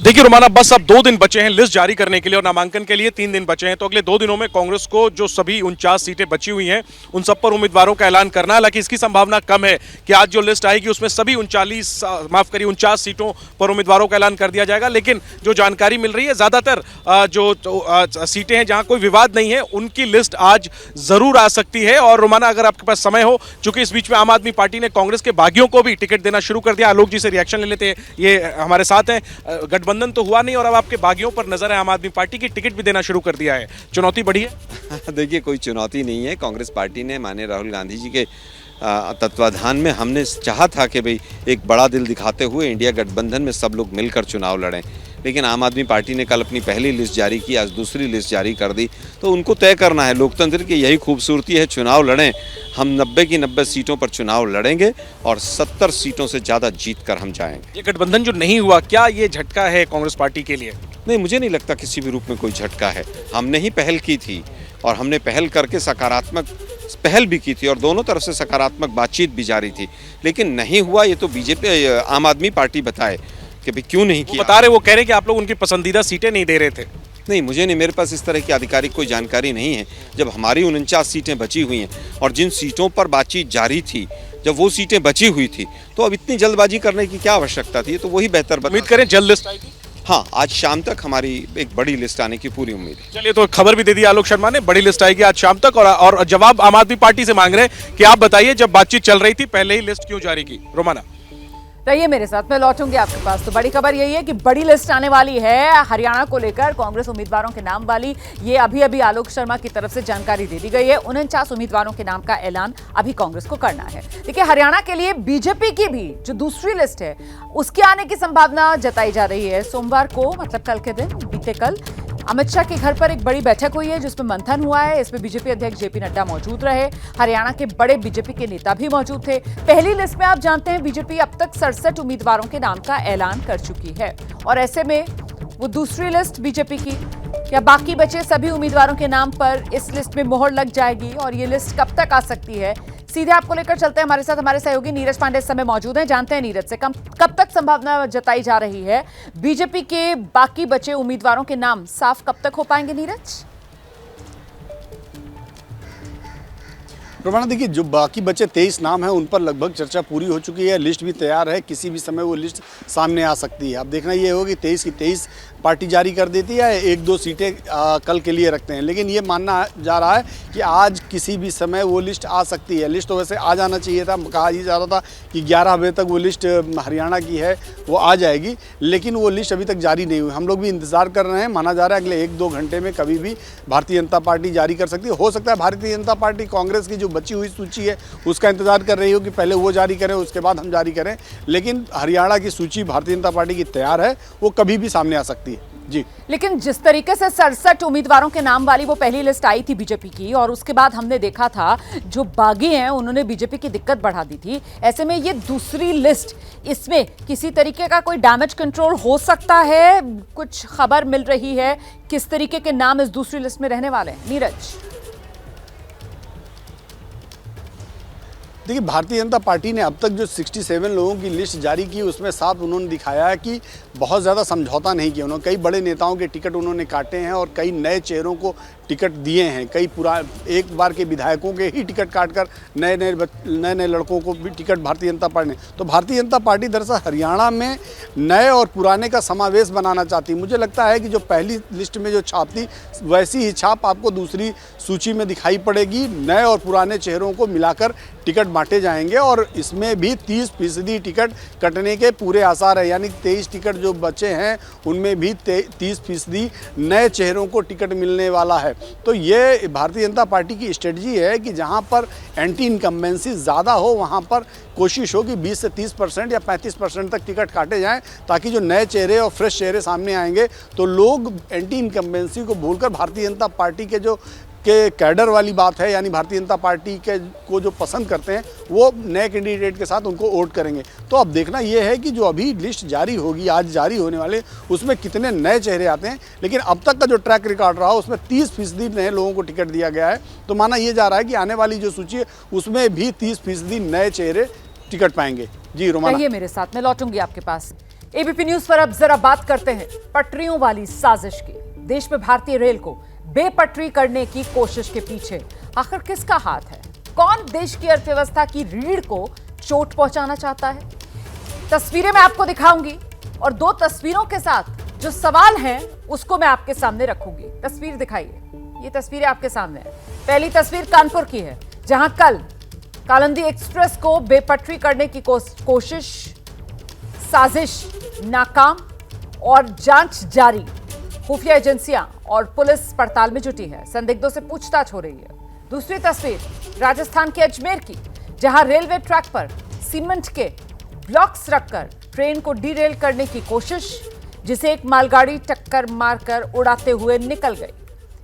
S4: देखिए रोमाना, बस अब 2 दिन बचे हैं लिस्ट जारी करने के लिए और नामांकन के लिए 3 दिन बचे हैं। तो अगले 2 दिनों में कांग्रेस को जो सभी 49 सीटें बची हुई हैं उन सब पर उम्मीदवारों का ऐलान करना है। हालांकि इसकी संभावना कम है कि आज जो लिस्ट आएगी उसमें सभी 49 सीटों पर उम्मीदवारों का ऐलान कर दिया जाएगा। लेकिन जो जानकारी मिल रही है, ज्यादातर जो सीटें हैं जहां कोई विवाद नहीं है उनकी लिस्ट आज जरूर आ सकती है। और रोमाना, अगर आपके पास समय हो, चूंकि इस बीच में आम आदमी पार्टी ने कांग्रेस के बागियों को भी टिकट देना शुरू कर दिया। आलोक जी से रिएक्शन ले लेते हैं, ये हमारे साथ हैं। गठबंधन गठबंधन तो हुआ नहीं और अब आपके बागियों पर नजर है, आम आदमी पार्टी की टिकट भी देना शुरू कर दिया है, चुनौती बढ़ी है?
S5: देखिए, कोई चुनौती नहीं है। कांग्रेस पार्टी ने माननीय राहुल गांधी जी के तत्वाधान में हमने चाहा था कि भाई एक बड़ा दिल दिखाते हुए इंडिया गठबंधन में सब लोग मिलकर चुनाव लड़ें, लेकिन आम आदमी पार्टी ने कल अपनी पहली लिस्ट जारी की, आज दूसरी लिस्ट जारी कर दी। तो उनको तय करना है, लोकतंत्र की यही खूबसूरती है, चुनाव लड़ें। हम 90 की 90 सीटों पर चुनाव लड़ेंगे और 70 सीटों से ज़्यादा जीत कर हम जाएंगे।
S4: ये गठबंधन जो नहीं हुआ, क्या ये झटका है कांग्रेस पार्टी के लिए?
S5: नहीं, मुझे नहीं लगता किसी भी रूप में कोई झटका है। हमने ही पहल की थी और हमने पहल करके सकारात्मक पहल भी की थी और दोनों तरफ से सकारात्मक बातचीत भी जारी थी, लेकिन नहीं हुआ। ये तो बीजेपी आम आदमी पार्टी बताए कि भाई क्यों नहीं किया।
S4: वो कह रहे कि आप लोग उनकी पसंदीदा सीटें नहीं दे रहे थे।
S5: नहीं, मुझे नहीं, मेरे पास इस तरह की आधिकारिक कोई जानकारी नहीं है। जब हमारी 49 सीटें बची हुई हैं और जिन सीटों पर बातचीत जारी थी, जब वो सीटें बची हुई थी, तो अब इतनी जल्दबाजी करने की क्या आवश्यकता थी? तो वही बेहतर
S4: उम्मीद करें जल्द लिस्ट आएगी।
S5: हाँ, आज शाम तक हमारी एक बड़ी लिस्ट आने की पूरी उम्मीद है।
S4: चलिए, तो खबर भी दे दी आलोक शर्मा ने, बड़ी लिस्ट आएगी आज शाम तक। और जवाब आम आदमी पार्टी से मांग रहे हैं कि आप बताइए, जब बातचीत चल रही थी पहले ही लिस्ट क्यों जारी की? रोमाना
S1: रहिए मेरे साथ, मैं लौटूंगी आपके पास। तो बड़ी खबर यही है कि बड़ी लिस्ट आने वाली है हरियाणा को लेकर, कांग्रेस उम्मीदवारों के नाम वाली। ये अभी अभी आलोक शर्मा की तरफ से जानकारी दे दी गई है। 49 उम्मीदवारों के नाम का ऐलान अभी कांग्रेस को करना है। देखिए, हरियाणा के लिए बीजेपी की भी जो दूसरी लिस्ट है उसके आने की संभावना जताई जा रही है। सोमवार को, मतलब कल के दिन, बीते कल, अमित शाह के घर पर एक बड़ी बैठक हुई है जिसमें मंथन हुआ है। इसमें बीजेपी अध्यक्ष जेपी नड्डा मौजूद रहे, हरियाणा के बड़े बीजेपी के नेता भी मौजूद थे। पहली लिस्ट में आप जानते हैं बीजेपी अब तक 67 उम्मीदवारों के नाम का ऐलान कर चुकी है और ऐसे में वो दूसरी लिस्ट बीजेपी की या बाकी बचे सभी उम्मीदवारों के नाम पर इस लिस्ट में मोहर लग जाएगी। और ये लिस्ट कब तक आ सकती है, सीधे आपको लेकर चलते हैं। हमारे साथ हमारे सहयोगी नीरज पांडे इस समय मौजूद हैं। जानते हैं नीरज से कब तक संभावना जताई जा रही है, बीजेपी के बाकी बचे उम्मीदवारों के नाम साफ कब तक हो पाएंगे नीरज?
S8: रोमाना, देखिए, जो बाकी बचे 23 नाम हैं उन पर लगभग चर्चा पूरी हो चुकी है, लिस्ट भी तैयार है, किसी भी समय वो लिस्ट सामने आ सकती है। अब देखना ये होगा कि 23 की 23 पार्टी जारी कर देती है, 1-2 सीटें कल के लिए रखते हैं, लेकिन ये मानना जा रहा है कि आज किसी भी समय वो लिस्ट आ सकती है। लिस्ट तो वैसे आ जाना चाहिए था, कहा ही जा रहा था कि 11 बजे तक वो लिस्ट हरियाणा की है वो आ जाएगी, लेकिन वो लिस्ट अभी तक जारी नहीं हुई। हम लोग भी इंतजार कर रहे हैं, माना जा रहा है अगले 1-2 घंटे में कभी भी भारतीय जनता पार्टी जारी कर सकती है। हो सकता है भारतीय जनता पार्टी कांग्रेस की जो बची हुई सूची है उसका इंतजार कर रही हो कि पहले वो जारी करें उसके बाद हम जारी करें, लेकिन हरियाणा की सूची भारतीय जनता पार्टी की तैयार है, वो कभी भी सामने आ सकती है जी।
S1: लेकिन जिस तरीके से 67 उम्मीदवारों के नाम वाली वो पहली लिस्ट आई थी बीजेपी की और उसके बाद हमने देखा था जो बागी हैं उन्होंने बीजेपी की दिक्कत बढ़ा दी थी, ऐसे में ये दूसरी लिस्ट, इसमें किसी तरीके का कोई डैमेज कंट्रोल हो सकता है? कुछ खबर मिल रही है किस तरीके के नाम इस दूसरी लिस्ट में रहने वाले हैं नीरज?
S8: देखिए, भारतीय जनता पार्टी ने अब तक जो 67 लोगों की लिस्ट जारी की उसमें साफ उन्होंने दिखाया है कि बहुत ज़्यादा समझौता नहीं किया उन्होंने। कई बड़े नेताओं के टिकट उन्होंने काटे हैं और कई नए चेहरों को टिकट दिए हैं, कई एक बार के विधायकों के ही टिकट काटकर नए नए लड़कों को भी टिकट भारतीय जनता पार्टी ने। तो भारतीय जनता पार्टी दरअसल हरियाणा में नए और पुराने का समावेश बनाना चाहती है। मुझे लगता है कि जो पहली लिस्ट में जो छाप थी वैसी ही छाप आपको दूसरी सूची में दिखाई पड़ेगी। नए और पुराने चेहरों को मिलाकर टिकट बांटे जाएंगे और इसमें भी 30% टिकट कटने के पूरे आसार है, यानी 23 टिकट जो बचे हैं उनमें भी 30% नए चेहरों को टिकट मिलने वाला है। तो ये भारतीय जनता पार्टी की स्ट्रेटजी है कि जहां पर एंटी इनकम्बेंसी ज़्यादा हो वहां पर कोशिश हो कि 20 से 30% या 35% तक टिकट काटे जाएं, ताकि जो नए चेहरे और फ्रेश चेहरे सामने आएंगे तो लोग एंटी इनकम्बेंसी को भूलकर भारतीय जनता पार्टी के कैडर वाली बात है, यानी भारतीय जनता पार्टी के को जो पसंद करते हैं वो नए कैंडिडेट के साथ उनको वोट करेंगे। तो अब देखना ये है कि जो अभी लिस्ट जारी होगी, आज जारी होने वाले, उसमें कितने नए चेहरे आते हैं। लेकिन अब तक का जो ट्रैक रिकॉर्ड रहा उसमें 30% नए लोगों को टिकट दिया गया है। तो माना ये जा रहा है कि आने वाली जो सूची है उसमें भी 30% नए चेहरे टिकट पाएंगे। जी रोमाना,
S1: रहिए मेरे साथ, मैं लौटूंगी आपके पास। एबीपी न्यूज पर अब जरा बात करते हैं पटरियों वाली साजिश की। देश में भारतीय रेल को बेपटरी करने की कोशिश के पीछे आखिर किसका हाथ है? कौन देश की अर्थव्यवस्था की रीढ़ को चोट पहुंचाना चाहता है? तस्वीरें मैं आपको दिखाऊंगी और 2 तस्वीरों के साथ जो सवाल हैं उसको मैं आपके सामने रखूंगी। तस्वीर दिखाइए, ये तस्वीरें आपके सामने है। पहली तस्वीर कानपुर की है, जहां कल कालिंदी एक्सप्रेस को बेपटरी करने की कोशिश, साजिश नाकाम। और जांच जारी। खुफिया एजेंसियां और पुलिस पड़ताल में जुटी है, संदिग्धों से पूछताछ हो रही है। दूसरी तस्वीर राजस्थान के अजमेर की, जहां रेलवे ट्रैक पर सीमेंट के ब्लॉक्स रखकर ट्रेन को डीरेल करने की कोशिश, जिसे एक मालगाड़ी टक्कर मारकर उड़ाते हुए निकल गई।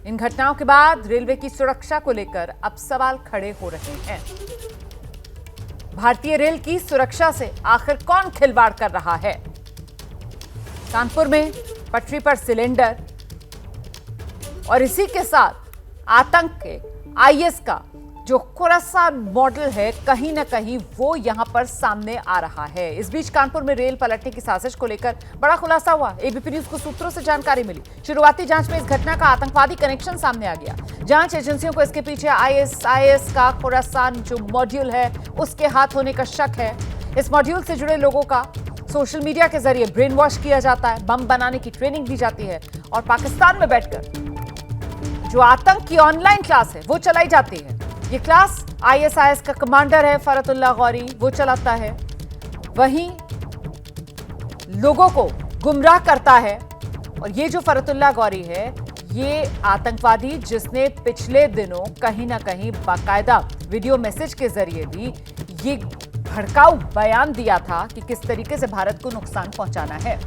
S1: इन घटनाओं के बाद रेलवे की सुरक्षा को लेकर अब सवाल खड़े हो रहे हैं। भारतीय रेल की सुरक्षा से आखिर कौन खिलवाड़ कर रहा है? कानपुर में पटरी पर सिलेंडर और इसी के साथ आतंक के आईएस का जो खुरासान मॉडल है, कहीं ना कहीं वो यहां पर सामने आ रहा है। इस बीच कानपुर में रेल पलटने की साजिश को लेकर बड़ा खुलासा हुआ। एबीपी न्यूज को सूत्रों से जानकारी मिली। शुरुआती जांच में इस घटना का आतंकवादी कनेक्शन सामने आ गया। जांच एजेंसियों को इसके पीछे आईएस का खुरासान जो मॉड्यूल है उसके हाथ होने का शक है। इस मॉड्यूल से जुड़े लोगों का सोशल मीडिया के जरिए ब्रेन वॉश किया जाता है, बम बनाने की ट्रेनिंग दी जाती है और पाकिस्तान में बैठकर जो आतंक की ऑनलाइन क्लास है वो चलाई जाती है। ये क्लास आईएसआईएस का कमांडर है फरतुल्ला गौरी, वो चलाता है, वहीं लोगों को गुमराह करता है। और ये जो फरतुल्ला गौरी है, ये आतंकवादी जिसने पिछले दिनों कहीं ना कहीं बाकायदा वीडियो मैसेज के जरिए भी ये भड़काऊ बयान दिया था कि किस तरीके से भारत को नुकसान पहुंचाना है।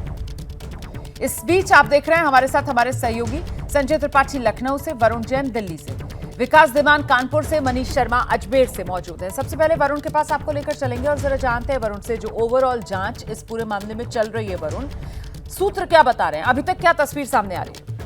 S1: इस बीच आप देख रहे हैं हमारे साथ हमारे सहयोगी संजय त्रिपाठी लखनऊ से, वरुण जैन दिल्ली से, विकास दिमान कानपुर से, मनीष शर्मा अजमेर से मौजूद है। सबसे पहले वरुण के पास आपको लेकर चलेंगे और जरा जानते हैं वरुण से जो ओवरऑल जांच इस पूरे मामले में चल रही है। वरुण, सूत्र क्या बता रहे हैं, अभी तक क्या तस्वीर सामने आ रही है?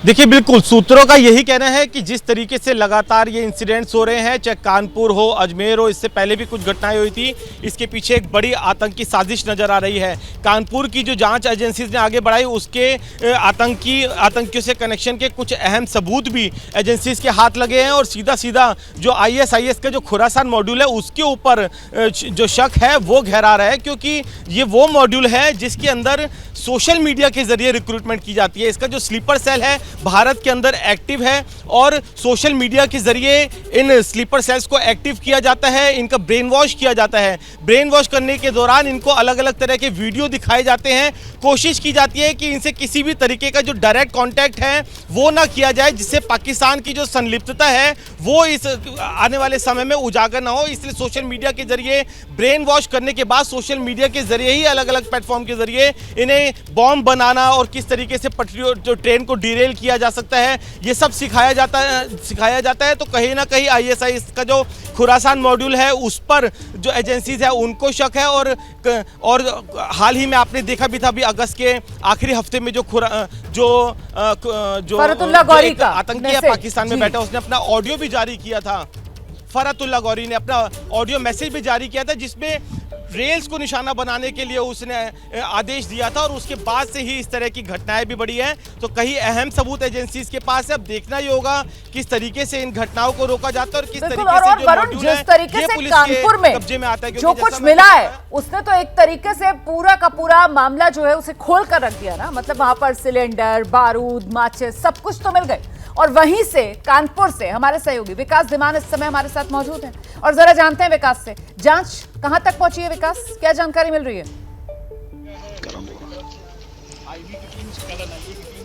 S6: देखिए, बिल्कुल सूत्रों का यही कहना है कि जिस तरीके से लगातार ये इंसिडेंट्स हो रहे हैं, चाहे कानपुर हो, अजमेर हो, इससे पहले भी कुछ घटनाएं हुई थी, इसके पीछे एक बड़ी आतंकी साजिश नजर आ रही है। कानपुर की जो जांच एजेंसीज ने आगे बढ़ाई, उसके आतंकियों से कनेक्शन के कुछ अहम सबूत भी एजेंसीज के हाथ लगे हैं और सीधा सीधा जो आईएस का जो खुरासान मॉड्यूल है उसके ऊपर जो शक है वो गहरा रहा है, क्योंकि ये वो मॉड्यूल है जिसके अंदर सोशल मीडिया के जरिए रिक्रूटमेंट की जाती है। इसका जो स्लीपर सेल है भारत के अंदर एक्टिव है और सोशल मीडिया के जरिए इन स्लीपर सेल्स को एक्टिव किया जाता है, इनका ब्रेन वॉश किया जाता है। ब्रेन वॉश करने के दौरान इनको अलग अलग तरह के वीडियो दिखाए जाते हैं। कोशिश की जाती है कि इनसे किसी भी तरीके का जो डायरेक्ट कॉन्टैक्ट है वो ना किया जाए, जिससे पाकिस्तान की जो संलिप्तता है वो इस आने वाले समय में उजागर ना हो। इसलिए सोशल मीडिया के जरिए ब्रेन वॉश करने के बाद सोशल मीडिया के जरिए ही अलग अलग प्लेटफॉर्म के जरिए इन्हें बॉम्ब बनाना और किस तरीके से पटरियों जो ट्रेन को डीरेल किया जा सकता है, ये सब सिखाया जाता है। तो कहीं ना कहीं आईएसआईएस का जो खुरासान मॉड्यूल है उस पर जो एजेंसीज है उनको शक है। और हाल ही में आपने देखा भी था, अभी अगस्त के आखिरी हफ्ते में जो
S1: फरतुल्ला गौरी का
S6: आतंकी है पाकिस्तान में बैठा, उसने अपना ऑडियो भी जारी किया था। फरतुल्ला गौरी ने अपना ऑडियो मैसेज भी जारी किया था जिसमें रेल्स को निशाना बनाने के लिए उसने आदेश दिया था और उसके बाद से ही इस तरह की घटनाएं भी बढ़ी हैं। तो कई अहम सबूत एजेंसीज के पास है। अब देखना ही होगा किस तरीके से इन घटनाओं को रोका जाता है और किस तरीके से जो मॉड्यूल है,
S1: जिस तरीके से कानपुर में
S6: कब्जे में आता है,
S1: जो कुछ मिला है उसने तो एक तरीके से पूरा का पूरा मामला जो है उसे खोल कर रख दिया ना। मतलब वहां पर सिलेंडर, बारूद, माचिस सब कुछ तो मिल गए। और वहीं से कानपुर से हमारे सहयोगी विकास दिमान इस समय हमारे साथ मौजूद हैं और जरा जानते हैं विकास से जांच कहां तक पहुंची है। विकास, क्या जानकारी मिल रही है?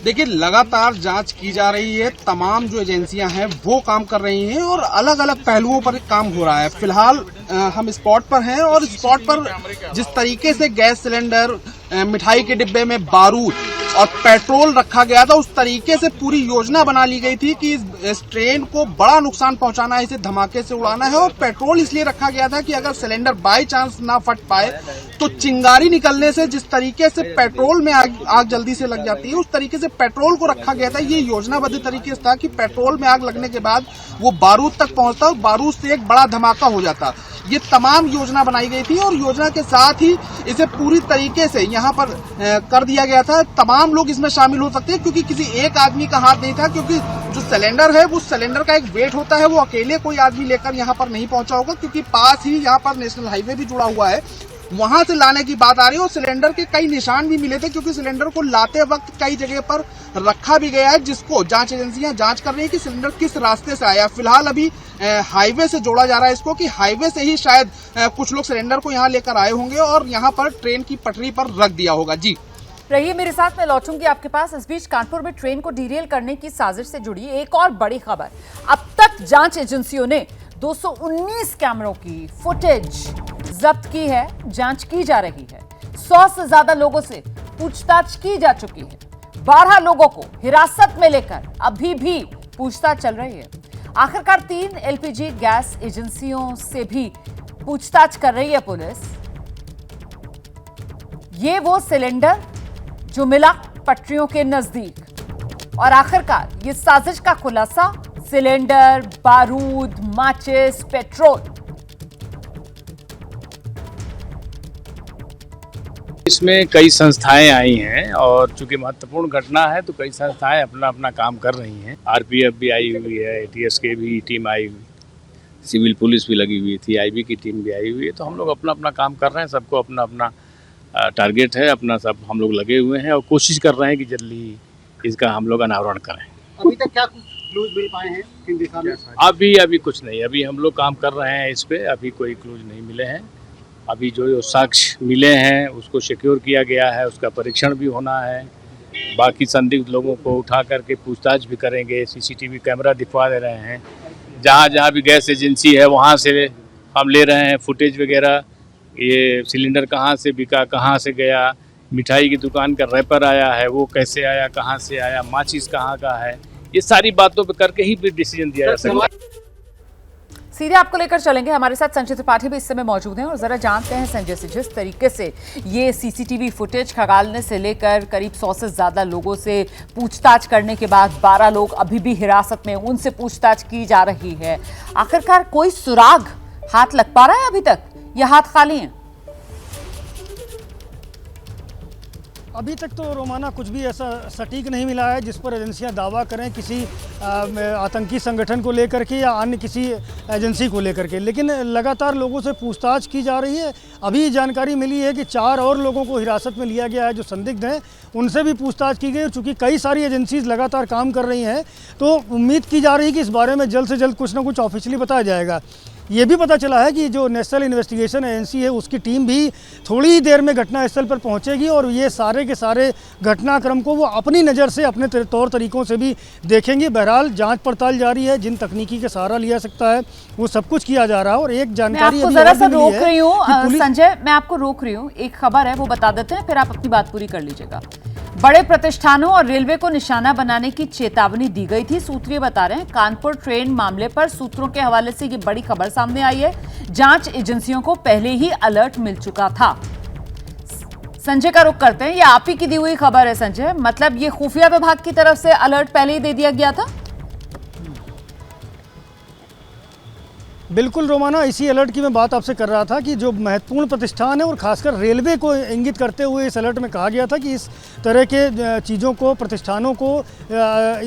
S9: देखिए, लगातार जांच की जा रही है, तमाम जो एजेंसियां हैं वो काम कर रही हैं और अलग अलग पहलुओं पर काम हो रहा है। फिलहाल हम स्पॉट पर हैं और स्पॉट पर जिस तरीके से गैस सिलेंडर, मिठाई के डिब्बे में बारूद और पेट्रोल रखा गया था, उस तरीके से पूरी योजना बना ली गई थी कि इस ट्रेन को बड़ा नुकसान पहुंचाना है, इसे धमाके से उड़ाना है। और पेट्रोल इसलिए रखा गया था कि अगर सिलेंडर बाय चांस ना फट पाए तो चिंगारी निकलने से जिस तरीके से पेट्रोल में आग जल्दी से लग जाती है, उस तरीके से पेट्रोल को रखा गया था। ये योजनाबद्ध तरीके से था कि पेट्रोल में आग लगने के बाद वो बारूद तक पहुंचता और बारूद से एक बड़ा धमाका हो जाता। ये तमाम योजना बनाई गई थी और योजना के साथ ही इसे पूरी तरीके से यहाँ पर कर दिया गया था। तमाम लोग इसमें शामिल हो सकते हैं क्योंकि किसी एक आदमी का हाथ नहीं था, क्योंकि जो सिलेंडर है वो सिलेंडर का एक वेट होता है, वो अकेले कोई आदमी लेकर यहाँ पर नहीं पहुंचा होगा, क्योंकि पास ही यहाँ पर नेशनल हाईवे भी जुड़ा हुआ है, वहां से लाने की बात आ रही है। और सिलेंडर के कई निशान भी मिले थे, क्योंकि सिलेंडर को लाते वक्त कई जगह पर रखा भी गया है, जिसको जांच एजेंसियां जांच कर रही है कि सिलेंडर किस रास्ते से आया। फिलहाल अभी हाईवे से जोड़ा जा रहा है इसको, कि हाईवे से ही शायद कुछ लोग सिलेंडर को यहाँ लेकर आए होंगे और यहाँ पर ट्रेन की पटरी पर रख दिया होगा। जी
S1: रहिए मेरे साथ, मैं लौटूंगी आपके पास। इस बीच कानपुर में ट्रेन को डीरेल करने की साजिश से जुड़ी एक और बड़ी खबर। अब तक जांच एजेंसियों ने 219 कैमरों की फुटेज जब्त की है, जांच की जा रही है। 100 से ज्यादा लोगों से पूछताछ की जा चुकी है। 12 लोगों को हिरासत में लेकर अभी भी पूछताछ चल रही है। आखिरकार 3 एलपीजी गैस एजेंसियों से भी पूछताछ कर रही है पुलिस। ये वो सिलेंडर जो मिला पटरियों के नजदीक, और आखिरकार ये साजिश का खुलासा, सिलेंडर, बारूद, माचिस, पेट्रोल।
S10: इसमें कई संस्थाएं आई हैं और चूंकि महत्वपूर्ण घटना है तो कई संस्थाएं अपना अपना काम कर रही हैं। आरपीएफ भी आई हुई है, एटीएस की भी टीम आई हुई, सिविल पुलिस भी लगी हुई थी, आईबी की टीम भी आई हुई है। तो हम लोग अपना अपना काम कर रहे हैं, सबको अपना अपना टारगेट है, अपना सब हम लोग लगे हुए हैं और कोशिश कर रहे हैं कि जल्दी इसका हम लोग अनावरण करें।
S9: अभी तक क्या क्लूज मिल पाए हैं किन दिशा में?
S10: अभी कुछ नहीं, अभी हम लोग काम कर रहे हैं इस पे, अभी कोई क्लूज नहीं मिले हैं। अभी जो साक्ष्य मिले हैं उसको सिक्योर किया गया है, उसका परीक्षण भी होना है। बाकी संदिग्ध लोगों को उठा करके पूछताछ भी करेंगे, सीसीटीवी कैमरा दिखवा दे रहे हैं। जहाँ जहाँ भी गैस एजेंसी है वहाँ से हम ले रहे हैं फुटेज वगैरह, ये सिलेंडर कहाँ से बिका, कहाँ से गया, मिठाई की दुकान का रैपर आया है वो कैसे आया, कहाँ से आया, माचिस कहाँ का है, ये सारी बातों पर करके ही डिसीजन दिया जा सकता है।
S1: सीधे आपको लेकर चलेंगे, हमारे साथ संजय त्रिपाठी भी इस समय मौजूद हैं और जरा जानते हैं संजय से, जिस तरीके से ये सीसीटीवी फुटेज खंगालने से लेकर करीब 100 से ज्यादा लोगों से पूछताछ करने के बाद 12 लोग अभी भी हिरासत में, उनसे पूछताछ की जा रही है। आखिरकार कोई सुराग हाथ लग पा रहा है अभी तक, या हाथ खाली हैं?
S11: अभी तक तो रोमाना कुछ भी ऐसा सटीक नहीं मिला है जिस पर एजेंसियां दावा करें किसी आतंकी संगठन को लेकर के या अन्य किसी एजेंसी को लेकर के, लेकिन लगातार लोगों से पूछताछ की जा रही है। अभी जानकारी मिली है कि 4 और लोगों को हिरासत में लिया गया है जो संदिग्ध हैं, उनसे भी पूछताछ की गई। चूँकि कई सारी एजेंसीज लगातार काम कर रही हैं तो उम्मीद की जा रही है कि इस बारे में जल्द से जल्द कुछ ना कुछ ऑफिशियली बताया जाएगा। ये भी पता चला है कि जो नेशनल इन्वेस्टिगेशन एजेंसी है उसकी टीम भी थोड़ी ही देर में घटनास्थल पर पहुंचेगी और ये सारे के सारे घटनाक्रम को वो अपनी नज़र से, अपने तौर तरीकों से भी देखेंगे। बहरहाल जांच पड़ताल जारी है, जिन तकनीकी के सहारा लिया सकता है वो सब कुछ किया जा रहा है। और एक जानकारी
S1: मैं आपको रोक रही हूँ, एक खबर है वो बता देते हैं, फिर आप अपनी बात पूरी कर लीजिएगा। बड़े प्रतिष्ठानों और रेलवे को निशाना बनाने की चेतावनी दी गई थी, सूत्रीय बता रहे हैं। कानपुर ट्रेन मामले पर सूत्रों के हवाले से ये बड़ी खबर सामने आई है। जांच एजेंसियों को पहले ही अलर्ट मिल चुका था। संजय का रुख करते हैं, ये आप ही की दी हुई खबर है संजय, मतलब ये खुफिया विभाग की तरफ से अलर्ट पहले ही दे दिया गया था?
S11: बिल्कुल रोमाना, इसी अलर्ट की मैं बात आपसे कर रहा था कि जो महत्वपूर्ण प्रतिष्ठान है और खासकर रेलवे को इंगित करते हुए इस अलर्ट में कहा गया था कि इस तरह के चीज़ों को, प्रतिष्ठानों को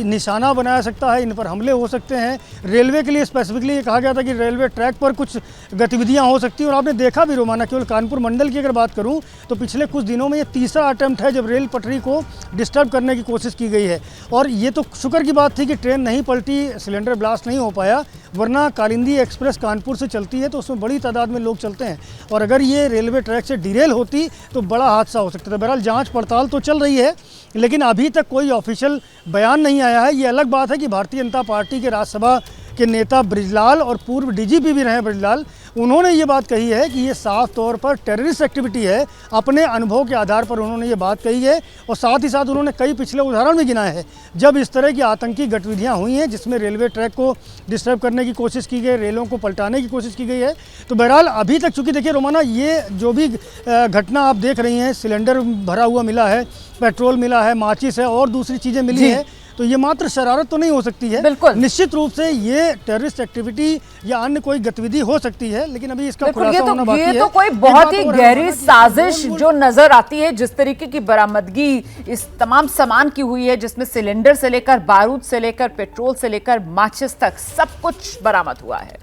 S11: निशाना बनाया सकता है, इन पर हमले हो सकते हैं। रेलवे के लिए स्पेसिफिकली ये कहा गया था कि रेलवे ट्रैक पर कुछ गतिविधियां हो सकती हैं। और आपने देखा भी रोमाना, केवल कानपुर मंडल की अगर बात करूँ तो पिछले कुछ दिनों में ये तीसरा अटैम्प्ट है जब रेल पटरी को डिस्टर्ब करने की कोशिश की गई है। और ये तो शुक्र की बात थी कि ट्रेन नहीं पलटी, सिलेंडर ब्लास्ट नहीं हो पाया, वरना कालिंदी एक्सप्रेस कानपुर से चलती है तो उसमें बड़ी तादाद में लोग चलते हैं और अगर ये रेलवे ट्रैक से डिरेल होती तो बड़ा हादसा हो सकता था। बहरहाल जांच पड़ताल तो चल रही है लेकिन अभी तक कोई ऑफिशियल बयान नहीं आया है। ये अलग बात है कि भारतीय जनता पार्टी के राज्यसभा के नेता बृजलाल और पूर्व डीजीपी भी रहे बृजलाल, उन्होंने ये बात कही है कि ये साफ तौर पर टेररिस्ट एक्टिविटी है। अपने अनुभव के आधार पर उन्होंने ये बात कही है और साथ ही साथ उन्होंने कई पिछले उदाहरण भी गिनाए हैं जब इस तरह की आतंकी गतिविधियां हुई हैं जिसमें रेलवे ट्रैक को डिस्टर्ब करने की कोशिश की गई, रेलों को पलटाने की कोशिश की गई है। तो बहरहाल अभी तक चूँकि देखिए रोमाना, ये जो भी घटना आप देख रही हैं, सिलेंडर भरा हुआ मिला है, पेट्रोल मिला है, माचिस है और दूसरी चीज़ें मिली हैं, तो ये मात्र शरारत तो नहीं हो सकती है।
S1: बिल्कुल,
S11: निश्चित रूप से ये टेररिस्ट एक्टिविटी या अन्य कोई गतिविधि हो सकती है, लेकिन अभी इसका खुलासा होना बाकी है।
S1: ये तो कोई बहुत ही गहरी साजिश जो नजर आती है, जिस तरीके की बरामदगी इस तमाम सामान की हुई है, जिसमें सिलेंडर से लेकर बारूद से लेकर पेट्रोल से लेकर माचिस तक सब कुछ बरामद हुआ है।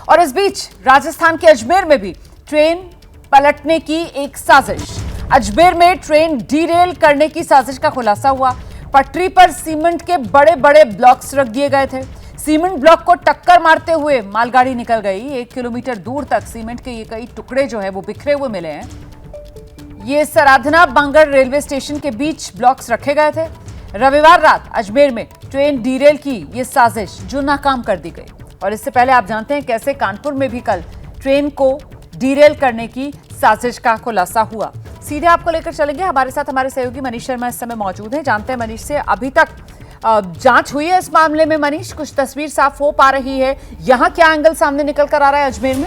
S1: और इस बीच राजस्थान के अजमेर में भी ट्रेन पलटने की एक साजिश, अजमेर में ट्रेन डीरेल करने की साजिश का खुलासा हुआ। पटरी पर सीमेंट के बड़े बड़े ब्लॉक्स रख दिए गए थे, सीमेंट ब्लॉक को टक्कर मारते हुए मालगाड़ी निकल गई। 1 किलोमीटर दूर तक सीमेंट के ये कई टुकड़े जो है वो बिखरे हुए मिले हैं। ये सराधना बांगड़ रेलवे स्टेशन के बीच ब्लॉक्स रखे गए थे। रविवार रात अजमेर में ट्रेन डीरेल की ये साजिश जो नाकाम कर दी गई। और इससे पहले आप जानते हैं कैसे कानपुर में भी कल ट्रेन को डीरेल करने की साजिश का खुलासा हुआ। सीधे आपको लेकर चलेंगे, हमारे साथ हमारे सहयोगी मनीष शर्मा इस समय मौजूद हैं। जानते हैं मनीष से अभी तक जांच हुई है इस मामले में। मनीष, कुछ तस्वीर साफ हो पा रही है, यहां क्या एंगल सामने निकल कर आ रहा है अजमेर में?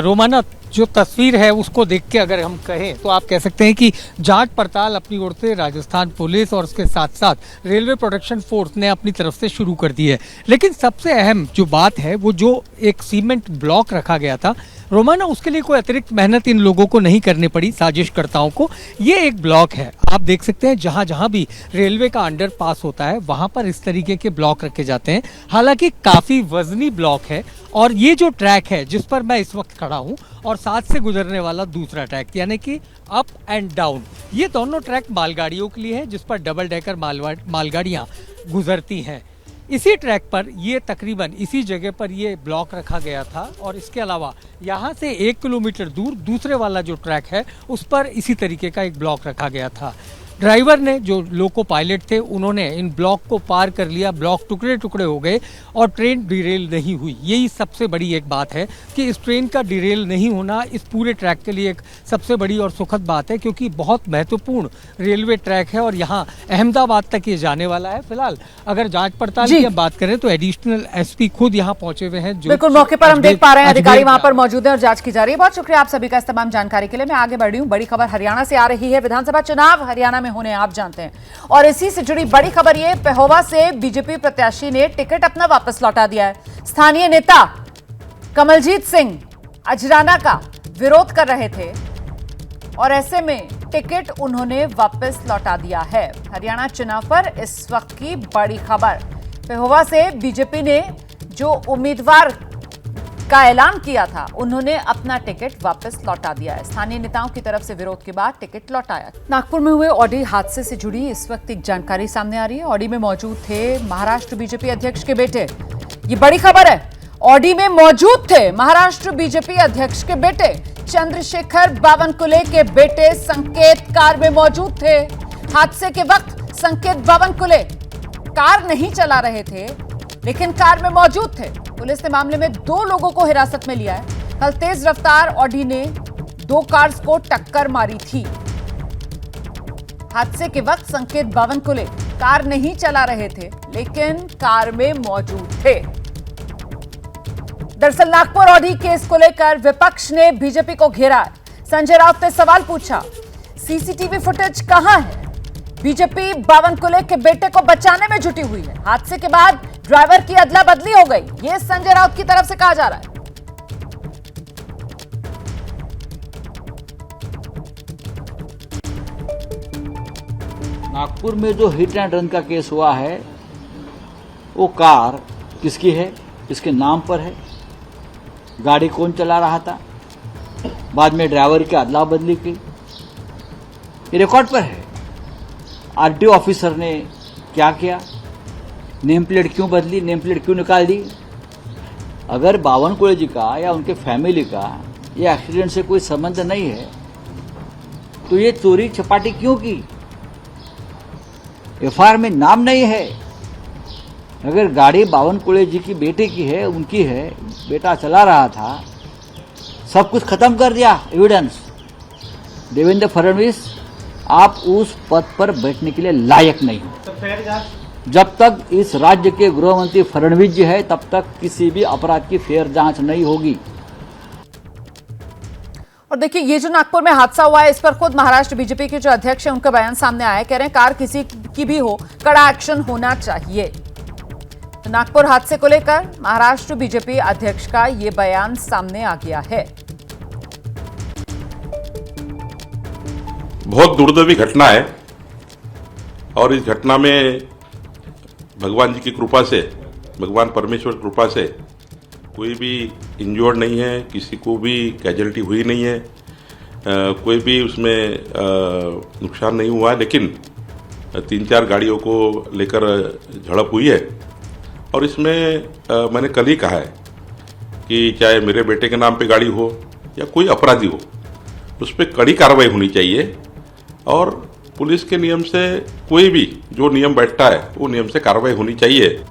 S12: रोमाना, जो तस्वीर है उसको देख के अगर हम कहें तो आप कह सकते हैं कि जांच पड़ताल अपनी ओर से राजस्थान पुलिस और उसके साथ साथ रेलवे प्रोटेक्शन फोर्स ने अपनी तरफ से शुरू कर दी है। लेकिन सबसे अहम जो बात है वो जो एक सीमेंट ब्लॉक रखा गया था रोमाना, उसके लिए कोई अतिरिक्त मेहनत इन लोगों को नहीं करनी पड़ी, साजिशकर्ताओं को। ये एक ब्लॉक है, आप देख सकते हैं जहां जहां भी रेलवे का अंडर पास होता है वहां पर इस तरीके के ब्लॉक रखे जाते हैं। हालांकि काफी वजनी ब्लॉक है और ये जो ट्रैक है जिस पर मैं इस वक्त खड़ा हूं और साथ से गुजरने वाला दूसरा ट्रैक यानी कि अप एंड डाउन, ये दोनों ट्रैक मालगाड़ियों के लिए है जिस पर डबल डेकर मालगाड़ियां गुजरती हैं। इसी ट्रैक पर ये तकरीबन इसी जगह पर ये ब्लॉक रखा गया था और इसके अलावा यहाँ से 1 किलोमीटर दूर दूसरे वाला जो ट्रैक है उस पर इसी तरीके का एक ब्लॉक रखा गया था। ड्राइवर ने, जो लोको पायलट थे, उन्होंने इन ब्लॉक को पार कर लिया, ब्लॉक टुकड़े टुकड़े हो गए और ट्रेन डिरेल नहीं हुई। यही सबसे बड़ी एक बात है कि इस ट्रेन का डिरेल नहीं होना इस पूरे ट्रैक के लिए एक सबसे बड़ी और सुखद बात है, क्योंकि बहुत महत्वपूर्ण रेलवे ट्रैक है और यहाँ अहमदाबाद तक ये जाने वाला है। फिलहाल अगर जांच पड़ताल की बात करें तो एडिशनल एसपी खुद यहाँ पहुंचे हुए हैं।
S1: बिल्कुल मौके पर हम देख पा रहे हैं, अधिकारी वहां पर मौजूद है और जांच की जा रही है। बहुत शुक्रिया आप सभी का इस तमाम जानकारी के लिए। मैं आगे बढ़ रही हूँ, बड़ी खबर हरियाणा से आ रही है। विधानसभा चुनाव हरियाणा में होने आप जानते हैं और इसी से जुड़ी बड़ी खबर ये, पेहोवा से बीजेपी प्रत्याशी ने टिकट अपना वापस लौटा दिया है। स्थानीय नेता कमलजीत सिंह अजराना का विरोध कर रहे थे और ऐसे में टिकट उन्होंने वापस लौटा दिया है। हरियाणा चुनाव पर इस वक्त की बड़ी खबर, पेहोवा से बीजेपी ने जो उम्मीदवार का ऐलान किया था उन्होंने अपना टिकट वापस लौटा दिया है। स्थानीय नेताओं की तरफ से विरोध के बाद टिकट लौटाया। नागपुर में हुए ऑडी हादसे से जुड़ी इस वक्त एक जानकारी सामने आ रही है। ऑडी में मौजूद थे महाराष्ट्र बीजेपी अध्यक्ष के बेटे, ये बड़ी खबर है। ऑडी में मौजूद थे महाराष्ट्र बीजेपी अध्यक्ष के बेटे चंद्रशेखर बावनकुले के बेटे संकेत कार में मौजूद थे। हादसे के वक्त संकेत बावनकुले कार नहीं चला रहे थे लेकिन कार में मौजूद थे। पुलिस ने मामले में 2 लोगों को हिरासत में लिया है। कल तेज रफ्तार ऑडी ने 2 कार्स को टक्कर मारी थी। हादसे के वक्त संकेत बावनकुले कार नहीं चला रहे थे लेकिन कार में मौजूद थे। दरअसल नागपुर ऑडी केस को लेकर विपक्ष ने बीजेपी को घेरा है। संजय राउत ने सवाल पूछा, सीसीटीवी फुटेज कहां है? बीजेपी बावनकुले के बेटे को बचाने में जुटी हुई है। हादसे के बाद ड्राइवर की अदला बदली हो गई, ये संजय राउत की तरफ से कहा जा रहा है।
S13: नागपुर में जो हिट एंड रन का केस हुआ है वो कार किसकी है, किसके नाम पर है, गाड़ी कौन चला रहा था, बाद में ड्राइवर की अदला बदली की, ये रिकॉर्ड पर है। आरटीओ ऑफिसर ने क्या किया, नेम प्लेट क्यों बदली, नेम प्लेट क्यों निकाल दी। अगर बावनकुले जी का या उनके फैमिली का ये एक्सीडेंट से कोई संबंध नहीं है तो ये चोरी चपाटी क्यों की? एफआईआर में नाम नहीं है। अगर गाड़ी बावनकुले जी की बेटे की है, उनकी है, बेटा चला रहा था, सब कुछ खत्म कर दिया एविडेंस। देवेंद्र फडणवीस, आप उस पद पर बैठने के लिए लायक नहीं हो। जब तक इस राज्य के गृह मंत्री फडणवीस जी है तब तक किसी भी अपराध की फेयर जांच नहीं होगी।
S1: और देखिए, ये जो नागपुर में हादसा हुआ है इस पर खुद महाराष्ट्र बीजेपी के जो अध्यक्ष हैं उनका बयान सामने आया है। कह रहे हैं कार किसी की भी हो, कड़ा एक्शन होना चाहिए। तो नागपुर हादसे को लेकर महाराष्ट्र बीजेपी अध्यक्ष का ये बयान सामने आ गया है।
S14: बहुत दुर्दैवी घटना है और इस घटना में भगवान जी की कृपा से, भगवान परमेश्वर की कृपा से कोई भी इंजर्ड नहीं है, किसी को भी कैजुअलिटी हुई नहीं है, कोई भी उसमें नुकसान नहीं हुआ है। लेकिन 3-4 गाड़ियों को लेकर झड़प हुई है। और इसमें मैंने कल ही कहा है कि चाहे मेरे बेटे के नाम पे गाड़ी हो या कोई अपराधी हो, उस पर कड़ी कार्रवाई होनी चाहिए और पुलिस के नियम से कोई भी जो नियम बैठता है वो नियम से कार्रवाई होनी चाहिए।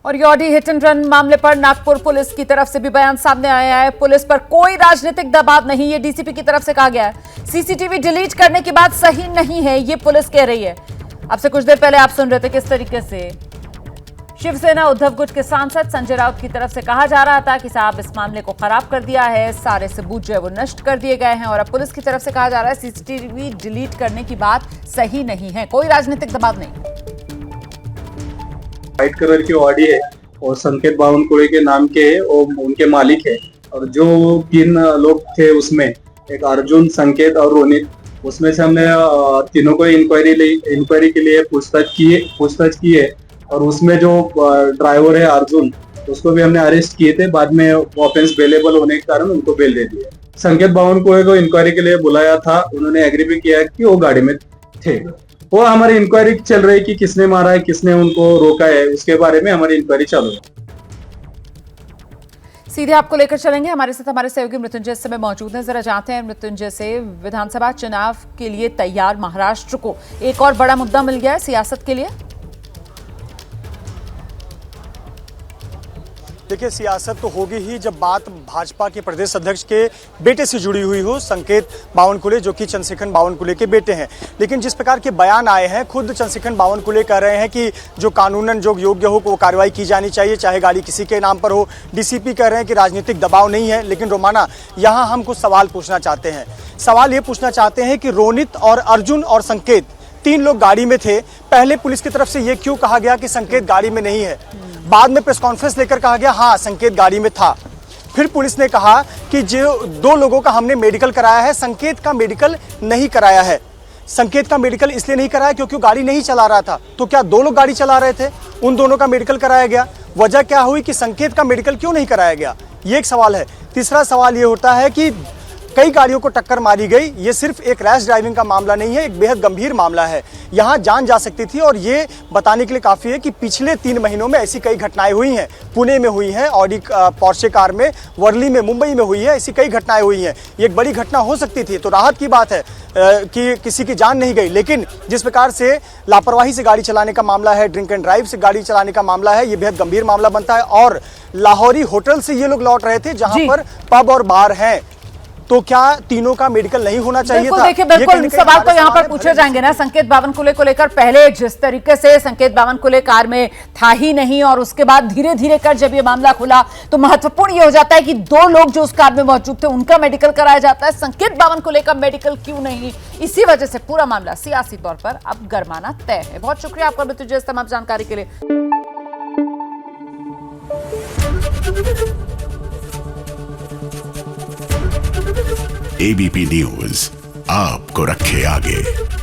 S1: और ये ऑडी हिट एंड रन मामले पर नागपुर पुलिस की तरफ से भी बयान सामने आया है। पुलिस पर कोई राजनीतिक दबाव नहीं, ये डीसीपी की तरफ से कहा गया है। सीसीटीवी डिलीट करने की बात सही नहीं है, ये पुलिस कह रही है। अब से कुछ देर पहले आप सुन रहे थे किस तरीके से शिवसेना उद्धव गुट के सांसद संजय राउत की तरफ से कहा जा रहा था कि साहब इस मामले को खराब कर दिया है, सारे सबूत जो है वो नष्ट कर दिए गए हैं। और अब पुलिस की तरफ से कहा जा रहा है सीसीटीवी डिलीट करने की बात सही नहीं है, कोई राजनीतिक दबाव नहीं।
S15: व्हाइट कलर की ऑडी है और संकेत बावनकुळे के नाम के है और उनके मालिक है। और जो 3 लोग थे उसमें एक अर्जुन, संकेत और रोनित, उसमें से हमने तीनों को इंक्वायरी के लिए पूछताछ की है। और उसमें जो ड्राइवर है अर्जुन, उसको भी हमने अरेस्ट किए थे, बाद में ऑफेंस बेलेबल होने के कारण उनको बेल दे दिया। संकेत बावनकुळे को इंक्वायरी के लिए बुलाया था, उन्होंने एग्री भी किया कि वो गाड़ी में थे। वो हमारी इंक्वायरी चल रही है कि किसने मारा है, किसने उनको रोका है, उसके बारे में हमारी इंक्वायरी चालू है।
S1: सीधे आपको लेकर चलेंगे, हमारे साथ हमारे सहयोगी मृत्युंजय इस समय मौजूद हैं। जरा जानते हैं मृत्युंजय से, विधानसभा चुनाव के लिए तैयार महाराष्ट्र को एक और बड़ा मुद्दा मिल गया है सियासत के लिए।
S6: देखिए, सियासत तो होगी ही जब बात भाजपा के प्रदेश अध्यक्ष के बेटे से जुड़ी हुई हो, संकेत बावनकुळे, जो कि चंद्रशेखर बावनकुळे के बेटे हैं। लेकिन जिस प्रकार के बयान आए हैं, खुद चंद्रशेखर बावनकुळे कह रहे हैं कि जो कानूनन जो योग्य हो वो कार्रवाई की जानी चाहिए, चाहे गाड़ी किसी के नाम पर हो। डीसीपी कह रहे हैं कि राजनीतिक दबाव नहीं है। लेकिन रोमाना, यहाँ हम कुछ सवाल पूछना चाहते हैं। सवाल ये पूछना चाहते हैं कि रोनित और अर्जुन और संकेत 3 लोग गाड़ी में थे। पहले पुलिस की तरफ से ये क्यों कहा गया कि संकेत गाड़ी में नहीं है? बाद में प्रेस कॉन्फ्रेंस लेकर कहा गया हाँ संकेत गाड़ी में था। फिर पुलिस ने कहा कि जो 2 लोगों का हमने मेडिकल कराया है, संकेत का मेडिकल नहीं कराया है। संकेत का मेडिकल इसलिए नहीं कराया क्योंकि वो गाड़ी नहीं चला रहा था। तो क्या 2 लोग गाड़ी चला रहे थे? उन दोनों का मेडिकल कराया गया। वजह क्या हुई कि संकेत का मेडिकल क्यों नहीं कराया गया? ये एक सवाल है। तीसरा सवाल ये होता है कि कई गाड़ियों को टक्कर मारी गई। ये सिर्फ एक रैश ड्राइविंग का मामला नहीं है, एक बेहद गंभीर मामला है। यहाँ जान जा सकती थी और ये बताने के लिए काफ़ी है कि पिछले 3 महीनों में ऐसी कई घटनाएं हुई हैं। पुणे में हुई हैं, ऑडी पोर्शे कार में, वर्ली में, मुंबई में हुई है, ऐसी कई घटनाएं हुई हैं। ये एक बड़ी घटना हो सकती थी, तो राहत की बात है कि किसी की जान नहीं गई। लेकिन जिस प्रकार से लापरवाही से गाड़ी चलाने का मामला है, ड्रिंक एंड ड्राइव से गाड़ी चलाने का मामला है, ये बेहद गंभीर मामला बनता है। और लाहौरी होटल से ये लोग लौट रहे थे जहाँ पर पब और बार हैं। तो क्या तीनों का मेडिकल नहीं होना चाहिए था?
S1: देखिए, बिल्कुल सवाल तो यहाँ पर पूछे जाएंगे ना। संकेत बावनकुळे को लेकर पहले जिस तरीके से संकेत बावनकुळे कार में था ही नहीं, और उसके बाद धीरे धीरे कर जब ये मामला खुला तो महत्वपूर्ण ये हो जाता है कि 2 लोग जो उस कार में मौजूद थे उनका मेडिकल कराया जाता है, संकेत बावनकुळे का मेडिकल क्यों नहीं? इसी वजह से पूरा मामला सियासी तौर पर अब गरमाना तय है। बहुत शुक्रिया आपका मृत्युंजय इस तमाम जानकारी के लिए।
S16: एबीपी न्यूज आपको रखे आगे।